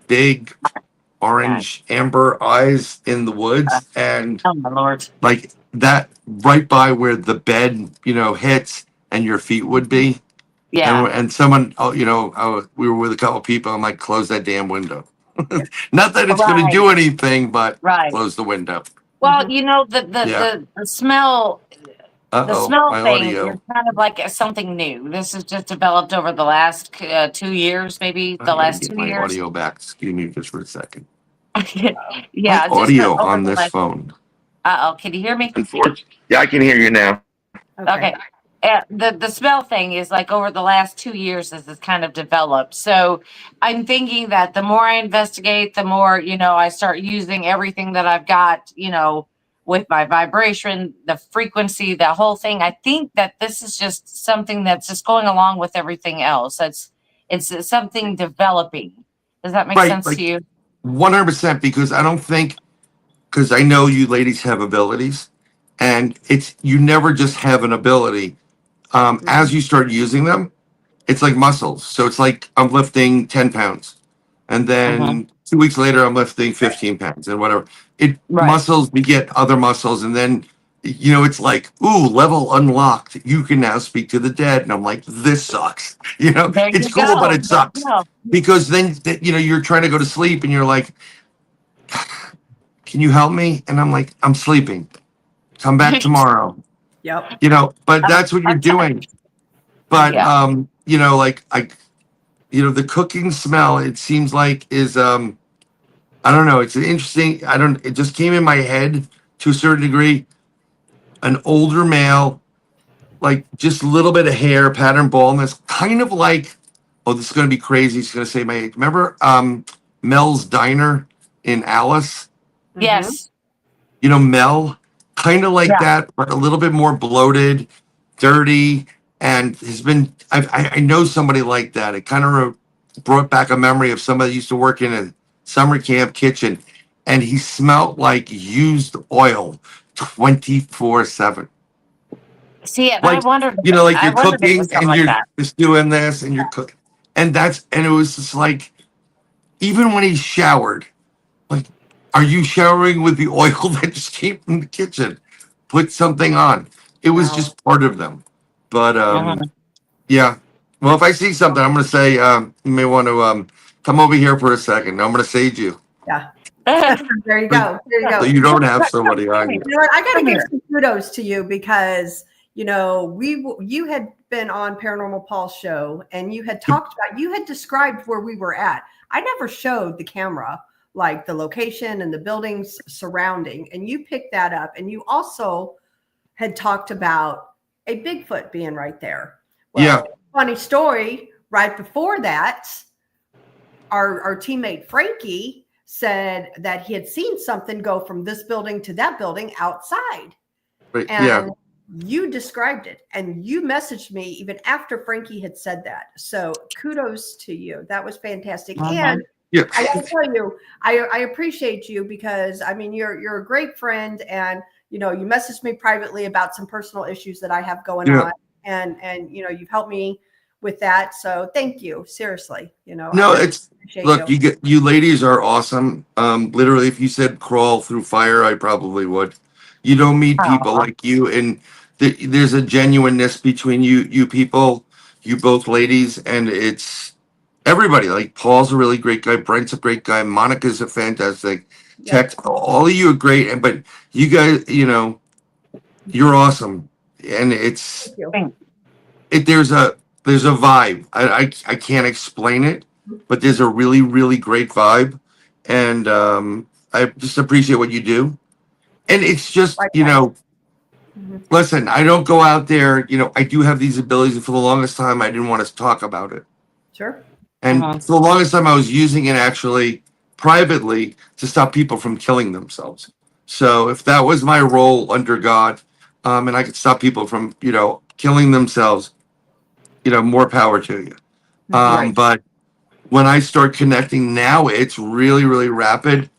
big orange amber eyes in the woods. And oh my Lord. like that right by where the bed, hits and your feet would be. Yeah. And someone, we were with a couple of people. I'm like, close that damn window. Not that it's going to do anything, but close the window. Well, the smell, the smell thing is kind of like something new. This has just developed over the last 2 years, maybe the last 2 my years. audio back. Excuse me just for a second. Yeah. My audio on this phone. Can you hear me? Unfortunately, yeah, I can hear you now. Okay. The smell thing is like over the last 2 years as it's kind of developed. So I'm thinking that the more I investigate, the more, I start using everything that I've got, with my vibration, the frequency, the whole thing. I think that this is just something that's just going along with everything else. It's something developing. Does that make sense to you? 100%, because because I know you ladies have abilities, and you never just have an ability. As you start using them, it's like muscles. So it's like I'm lifting 10 pounds, and then 2 weeks later I'm lifting 15 pounds and whatever. Muscles beget other muscles, and then it's like, ooh, level unlocked. You can now speak to the dead, and I'm like, this sucks. It's cool, but it sucks because then you're trying to go to sleep, and you're like, can you help me? And I'm like, I'm sleeping. Come back tomorrow. Yep. But that's what you're doing. But the cooking smell, it seems like is I don't know, it's interesting. It just came in my head to a certain degree. An older male, like just a little bit of hair, pattern baldness, kind of like, oh, this is gonna be crazy. He's gonna say my age. Remember Mel's Diner in Alice? Yes. Mel, kind of like that, but a little bit more bloated, dirty, and I know somebody like that. It kind of brought back a memory of somebody that used to work in a summer camp kitchen, and he smelled like used oil 24/7. See, and I wondered, like you're cooking and you're just doing this and you're cooking, and it was just like, even when he showered, like, are you showering with the oil that just came from the kitchen? Put something on. It was just part of them. But yeah. Well, if I see something, I'm going to say, you may want to come over here for a second. I'm going to sage you. Yeah. There you go. So you don't have somebody on you. You know what? I got to give some kudos to you because, you had been on Paranormal Paul's show, and you had talked about, you had described where we were at. I never showed the camera, like the location and the buildings surrounding, and you picked that up. And you also had talked about a Bigfoot being right there. Well, Yeah. funny story, right before that, our teammate Frankie said that he had seen something go from this building to that building outside. Right. And Yeah. you described it, and you messaged me even after Frankie had said that. So kudos to you. That was fantastic. And Yeah. I gotta tell you, I appreciate you, because I mean, you're a great friend, and you messaged me privately about some personal issues that I have going on, and you've helped me with that. So thank you, seriously. No, I really it's appreciate look, you. you ladies are awesome. Literally, if you said crawl through fire, I probably would. You don't meet people like you, and there's a genuineness between you people, you both ladies, and it's everybody. Like Paul's a really great guy, Brent's a great guy, Monica's a fantastic. Tex, all of you are great, but you guys, you're awesome, and it's Thank you. there's a vibe. I can't explain it, but there's a really, really great vibe, and I just appreciate what you do. And it's just, listen, I don't go out there, I do have these abilities, and for the longest time I didn't want to talk about it. Sure. And for the longest time I was using it actually privately to stop people from killing themselves. So if that was my role under God, and I could stop people from, killing themselves, more power to you. But when I start connecting now, it's really, really rapid.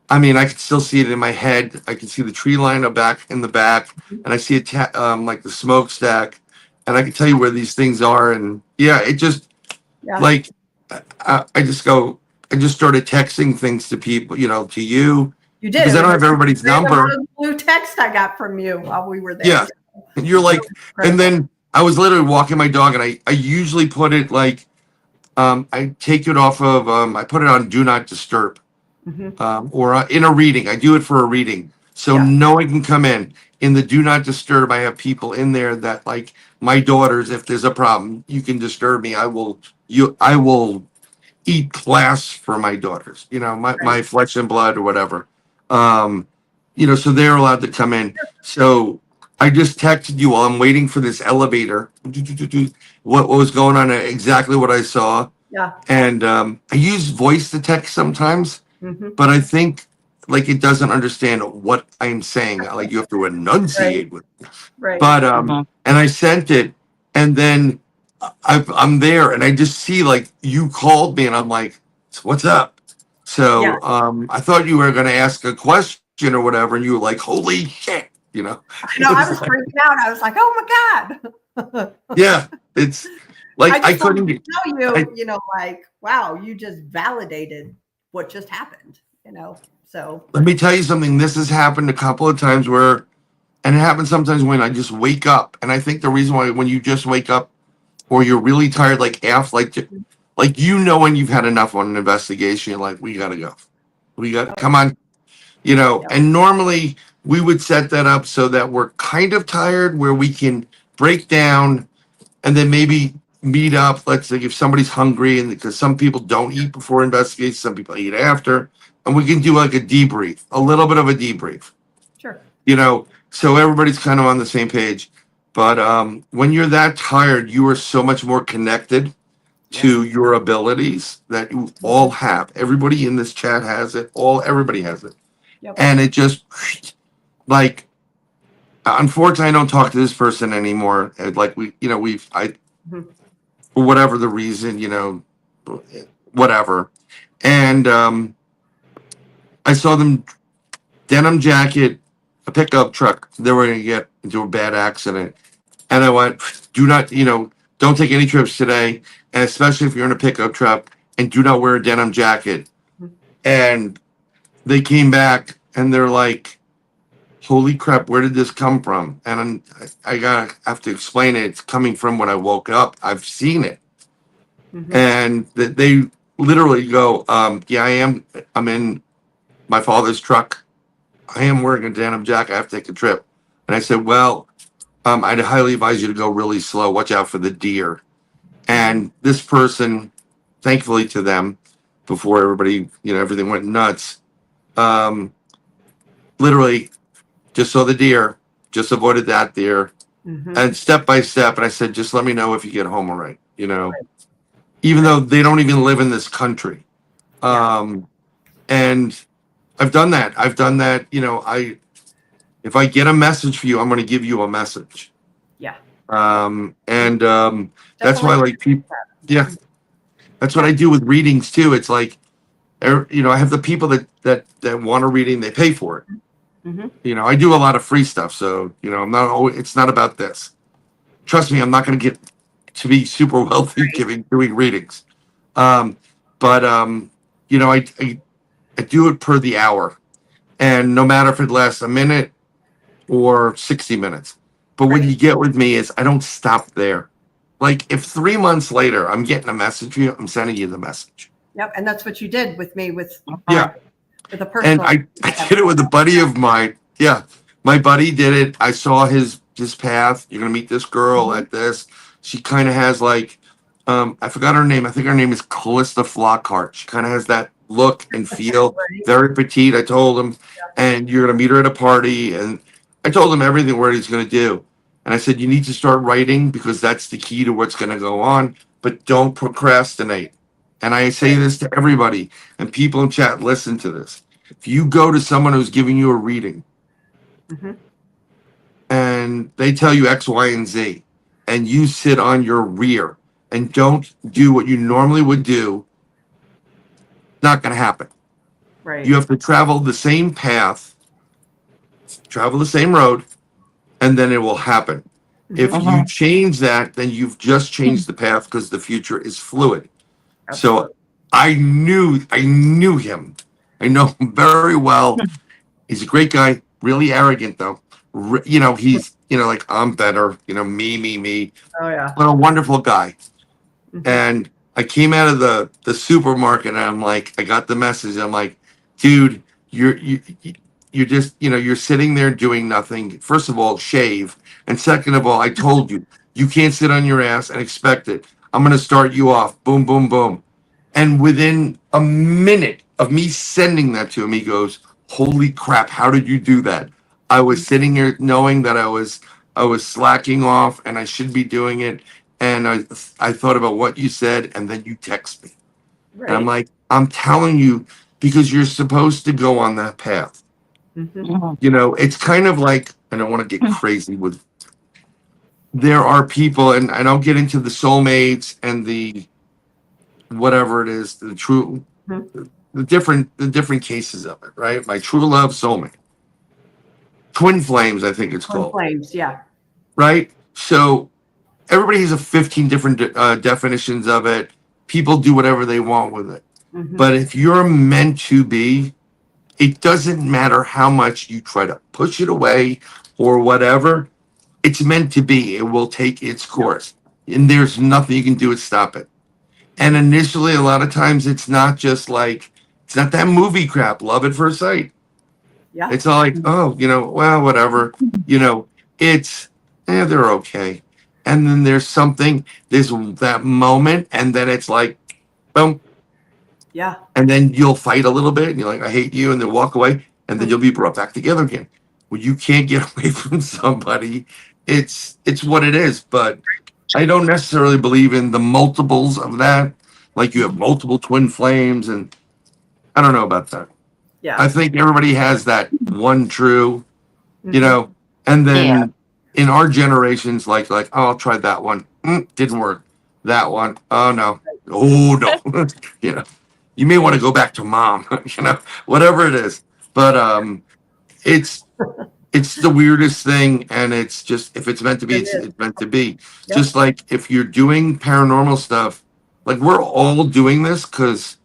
I mean, I can still see it in my head. I can see the tree line in the back, and I see like the smokestack, and I can tell you where these things are. And it just like I just started texting things to people, to you. You did. Because I don't have everybody's number. Blue text I got from you while we were there. Yeah. And you're like, and then I was literally walking my dog, and I usually put it like, I take it off of, I put it on Do Not Disturb, or in a reading. I do it for a reading. So no one can come in. In the Do Not Disturb, I have people in there that, like, my daughters, if there's a problem, you can disturb me. I will eat glass for my daughters, my flesh and blood or whatever. So they're allowed to come in. So I just texted you while I'm waiting for this elevator. What was going on? Exactly what I saw. Yeah. And I use voice to text sometimes, but I think like it doesn't understand what I'm saying. Like you have to enunciate with it. Right. But and I sent it, and then I'm there, and I just see like you called me, and I'm like, "What's up?" So I thought you were going to ask a question or whatever, and you were like, "Holy shit!" I know, I was freaking out. I was like, "Oh my god!" Yeah, it's like I couldn't tell you. Like, wow, you just validated what just happened. So let me tell you something. This has happened a couple of times and it happens sometimes when I just wake up, and I think the reason why when you just wake up or you're really tired, like when you've had enough on an investigation, you're like, we gotta go, come on, And normally we would set that up so that we're kind of tired, where we can break down and then maybe meet up. Let's say if somebody's hungry, and because some people don't eat before investigation, some people eat after, and we can do like a debrief, a little bit of a debrief. Sure. So everybody's kind of on the same page. But when you're that tired, you are so much more connected to your abilities that you all have. Everybody in this chat has it. Everybody has it. Yep. And it just like, unfortunately, I don't talk to this person anymore. Like for whatever the reason, whatever. And I saw them, denim jacket, a pickup truck. They were going to get into a bad accident. And I went, do not, don't take any trips today. And especially if you're in a pickup truck, and do not wear a denim jacket. And they came back and they're like, holy crap, where did this come from? And I have to explain it. It's coming from when I woke up. I've seen it. And they literally go, I'm in my father's truck. I am wearing a denim jacket. I have to take a trip. And I said, well, I'd highly advise you to go really slow. Watch out for the deer. And this person, thankfully to them, before everybody, everything went nuts, literally just saw the deer, just avoided that deer, and step by step. And I said, just let me know if you get home all right, even though they don't even live in this country. And I've done that. If I get a message for you, I'm going to give you a message. Yeah. That's why, like, people, yeah, that's what I do with readings too. It's like, I have the people that want a reading, they pay for it. I do a lot of free stuff. So, I'm not always, it's not about this. Trust me, I'm not going to get to be super wealthy doing readings. I do it per the hour, and no matter if it lasts a minute or 60 minutes. But what you get with me is I don't stop there. Like, if 3 months later I'm getting a message for you, I'm sending you the message. Yep, and that's what you did with me with Yeah. with a personal. And I did it with a buddy of mine. Yeah, my buddy did it. I saw his path. You're gonna meet this girl at this. She kind of has like, I forgot her name. I think her name is Callista Flockhart. She kind of has that look and feel, very petite. I told him, and you're gonna meet her at a party. And I told him everything what he's gonna do. And I said, you need to start writing because that's the key to what's gonna go on. But don't procrastinate. And I say this to everybody, and people in chat, listen to this. If you go to someone who's giving you a reading and they tell you X, Y, and Z, and you sit on your rear and don't do what you normally would do, not going to happen. Right. You have to travel the same path, travel the same road, and then it will happen. If you change that, then you've just changed the path because the future is fluid. So I knew him. I know him very well. He's a great guy, really arrogant though. He's, like, I'm better, me. Oh yeah. But a wonderful guy. And I came out of the supermarket and I'm like, I got the message. I'm like, dude, you're just, you're sitting there doing nothing. First of all, shave. And second of all, I told you, you can't sit on your ass and expect it. I'm going to start you off. Boom, boom, boom. And within a minute of me sending that to him, he goes, holy crap, how did you do that? I was sitting here knowing that I was slacking off and I should be doing it. And I thought about what you said, and then you text me. Right. And I'm like, I'm telling you, because you're supposed to go on that path. It's kind of like, I don't want to get crazy with, there are people, and I don't get into the soulmates and the whatever it is, the true, the different cases of it, right? My true love soulmate. Twin flames, I think it's called. Twin flames, yeah. Right? So everybody has 15 different definitions of it. People do whatever they want with it. But if you're meant to be, it doesn't matter how much you try to push it away or whatever. It's meant to be. It will take its course. And there's nothing you can do to stop it. And initially, a lot of times, it's not just like, it's not that movie crap, love at first sight. Yeah. It's not like, oh, well, whatever. It's, they're okay. And then there's that moment, and then it's like, boom. Yeah. And then you'll fight a little bit, and you're like, I hate you, and then walk away, and then you'll be brought back together again. When you can't get away from somebody, it's what it is. But I don't necessarily believe in the multiples of that. Like, you have multiple twin flames, and I don't know about that. Yeah. I think everybody has that one true, and then in our generations, like, oh, I'll try that one. Didn't work. That one. Oh no. Oh no. You may want to go back to mom, whatever it is. But it's the weirdest thing, and it's just, if it's meant to be, it's meant to be. Yep. Just like if you're doing paranormal stuff, like, we're all doing this because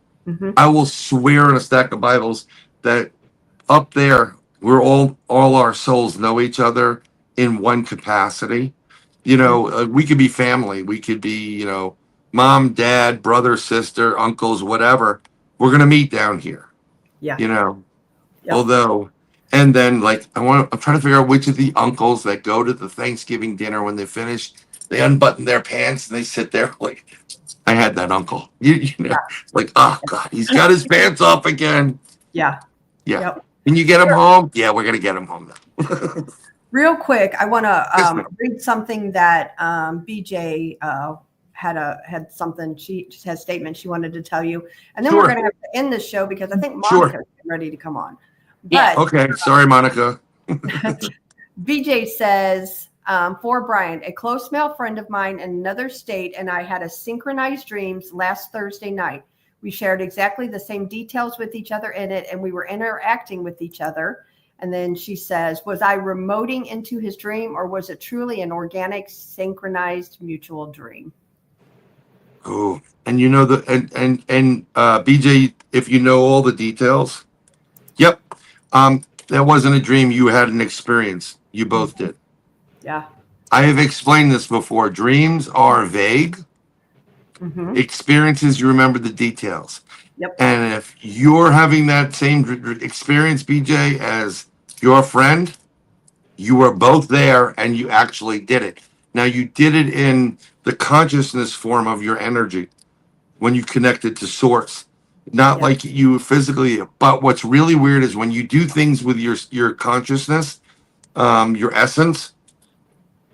I will swear on a stack of Bibles that up there, we're all our souls know each other in one capacity. We could be family. We could be, mom, dad, brother, sister, uncles, whatever. We're going to meet down here. Yeah. Although And then like I'm trying to figure out which of the uncles that go to the Thanksgiving dinner when they finish, they unbutton their pants and they sit there like I had that uncle. You know, it's like, oh God, he's got his pants off again. Yeah. Yeah. Yep. Can you get him home? Yeah, we're gonna get him home now. Real quick, I want Yes, to ma'am. read something that BJ had something. She has a statement she wanted to tell you, and then we're Sure. going to have to end the show because I think Sure. Monica's ready to come on. Yeah. But Okay, sorry, Monica. BJ says, for Bryan, a close male friend of mine in another state and I had a synchronized dreams last Thursday night. We shared exactly the same details with each other in it, and we were interacting with each other. And then she says, was I remoting into his dream, or was it truly an organic, synchronized mutual dream? Oh, and you know BJ, if you know all the details, yep. That wasn't a dream. You had an experience. You both did. Yeah. I have explained this before. Dreams are vague. Mm-hmm. Experiences, you remember the details. Yep. And if you're having that same experience, BJ, as your friend, you were both there and you actually did it. Now, you did it in the consciousness form of your energy when you connected to source, not Yep. like you physically. But what's really weird is when you do things with your consciousness, your essence,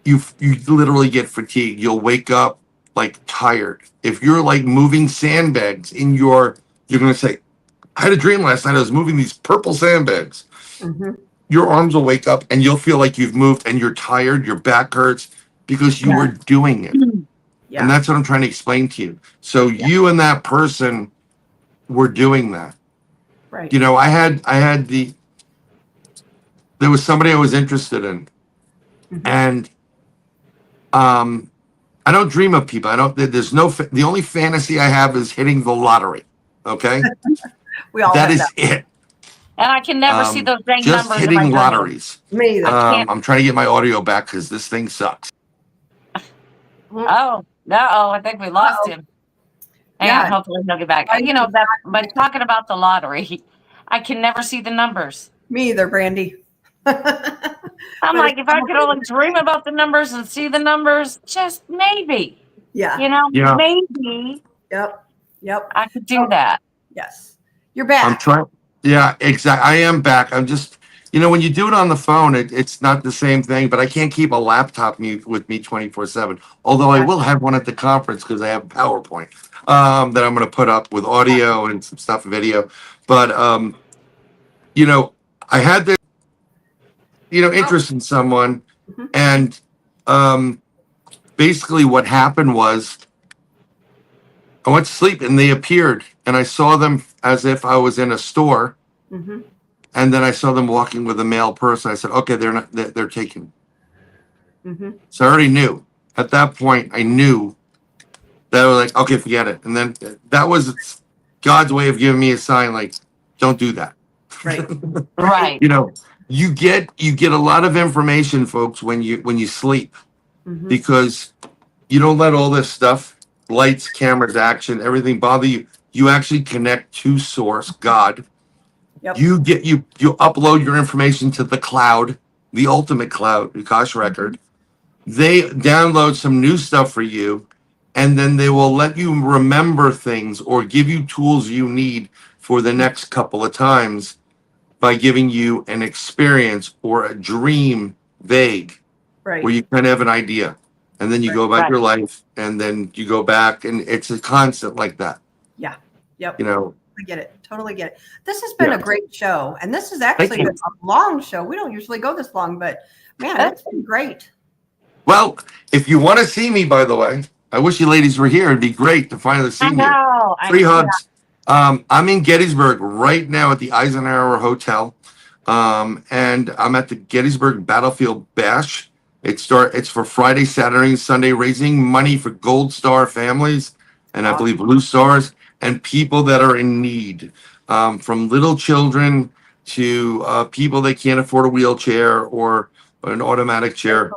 you literally get fatigued. You'll wake up like tired. If you're like moving sandbags you're going to say, I had a dream last night. I was moving these purple sandbags. Mm-hmm. Your arms will wake up and you'll feel like you've moved and you're tired. Your back hurts because you Yeah. were doing it. Yeah. And that's what I'm trying to explain to you. So you and that person were doing that. Right. You know, there was somebody I was interested in. Mhm. And I don't dream of people. The only fantasy I have is hitting the lottery. Okay. We all That have is it. And I can never see those dang Just numbers in my hitting dream. lotteries. Me either. I'm trying to get my audio back because this thing sucks. Oh, no, I think we lost Uh-oh. him. And Yeah. hopefully he'll get back. You know, that, but talking about the lottery, I can never see the numbers. Me either, Brandy. I'm like, if I could only dream about the numbers and see the numbers, just maybe, Yeah. you know, Yeah. maybe Yep. I could do that. Yes. You're back. I'm trying. Yeah, exactly. I am back. I'm just, when you do it on the phone, it's not the same thing, but I can't keep a laptop with me 24/7. Although I will have one at the conference because I have a PowerPoint that I'm going to put up with audio and some stuff, video. But, I had this, interest in someone. Mhm. And basically what happened was I went to sleep and they appeared and I saw them as if I was in a store. Mm-hmm. And then I saw them walking with a male person. I said, okay, they're taken. Mm-hmm. So I already knew. At that point, I knew that I was like, okay, forget it. And then that was God's way of giving me a sign, like, don't do that. Right. Right. You get a lot of information, folks, when you sleep, Mm-hmm. because you don't let all this stuff, lights, cameras, action, everything bother you. You actually connect to source, God. Yep. You upload your information to the cloud, the ultimate cloud, the Akash record. They download some new stuff for you, and then they will let you remember things or give you tools you need for the next couple of times by giving you an experience or a dream vague Right. where you kind of have an idea. And then you go about Right. your life, and then you go back, and it's a constant like that. Yeah. Yep. I get it. Totally get it. This has been Yeah. a great show. And this has actually you. been a long show. We don't usually go this long, but man, it's been great. Well, if you want to see me, by the way, I wish you ladies were here. It'd be great to finally see I you. know. Free hugs. I'm in Gettysburg right now at the Eisenhower Hotel. And I'm at the Gettysburg Battlefield Bash. It's for Friday, Saturday, and Sunday, raising money for Gold Star families, and I believe Blue Stars, and people that are in need, from little children to people that can't afford a wheelchair or an automatic chair.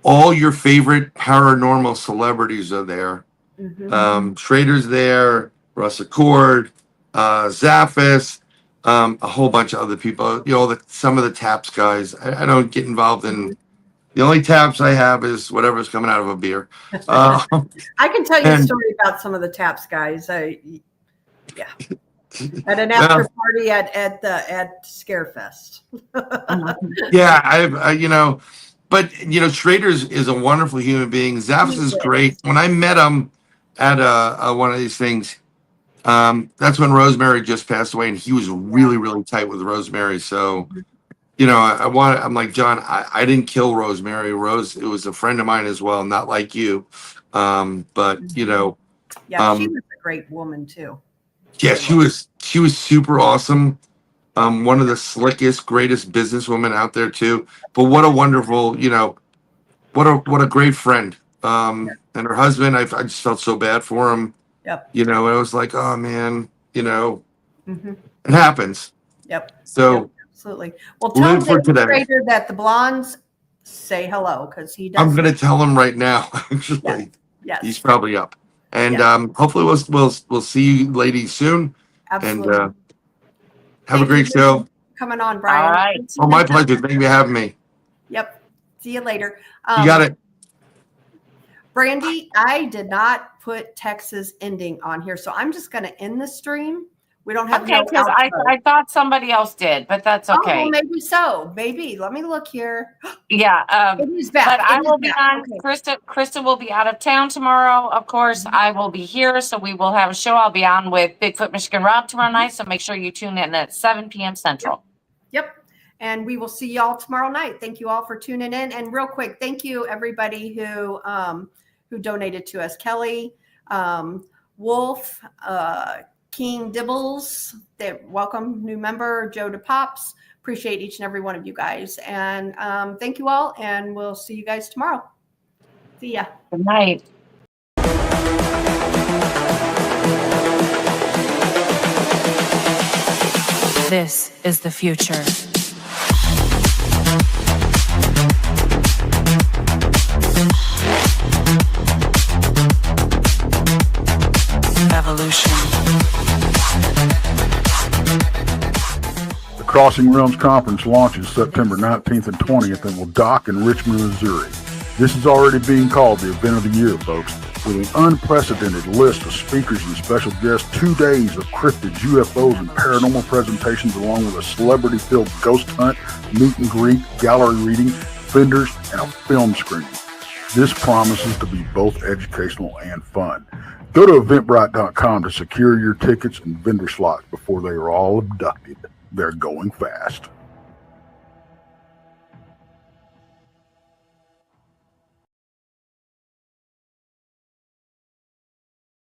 All your favorite paranormal celebrities are there. Mm-hmm. Schrader's there, Russ Accord, Zaffis, a whole bunch of other people. Some of the taps guys. I don't get involved in. The only taps I have is whatever's coming out of a beer. I can tell you a and- story about some of the taps guys. Yeah. At an after party at Scarefest. Yeah, but Schrader's is a wonderful human being. Zaps is great. When I met him at one of these things, that's when Rosemary just passed away, and he was really, really tight with Rosemary. So, I'm like, John, I didn't kill Rosemary. It was a friend of mine as well, not like you. But she was a great woman too. Yeah, she was super awesome. One of the slickest, greatest businesswomen out there too. But what a wonderful, what a great friend. And her husband, I just felt so bad for him. Yep. I was like, oh man, it happens. Yep. So yep, absolutely. Well, tell live for today. Schrader that the blondes say hello because he does. I'm gonna tell him right now. Actually, yes. He's probably up. And hopefully we'll see you ladies soon. Absolutely. And have a great show. Coming on, Bryan. All right. Oh, my pleasure. Thank you for having me. Yep. See you later. You got it. Brandy, I did not put Texas ending on here, so I'm just going to end the stream. We don't have Okay, because I thought somebody else did, but that's okay. Oh, well, maybe so. Maybe. Let me look here. Yeah. It is back. But I will be back. on. Okay. Krista will be out of town tomorrow. Of course, I will be here, so we will have a show. I'll be on with Bigfoot Michigan Rob tomorrow night, so make sure you tune in at 7 p.m. Central. Yep. And we will see y'all tomorrow night. Thank you all for tuning in. And real quick, thank you everybody who donated to us. Kelly, Wolf, King Dibbles, welcome new member, Joe DePops. Appreciate each and every one of you guys. And thank you all, and we'll see you guys tomorrow. See ya. Good night. This is the future. Evolution. The Crossing Realms Conference launches September 19th and 20th and will dock in Richmond, Missouri. This is already being called the event of the year, folks. With an unprecedented list of speakers and special guests, 2 days of cryptids, UFOs, and paranormal presentations, along with a celebrity-filled ghost hunt, meet and greet, gallery reading, vendors, and a film screening. This promises to be both educational and fun. Go to Eventbrite.com to secure your tickets and vendor slots before they are all abducted. They're going fast.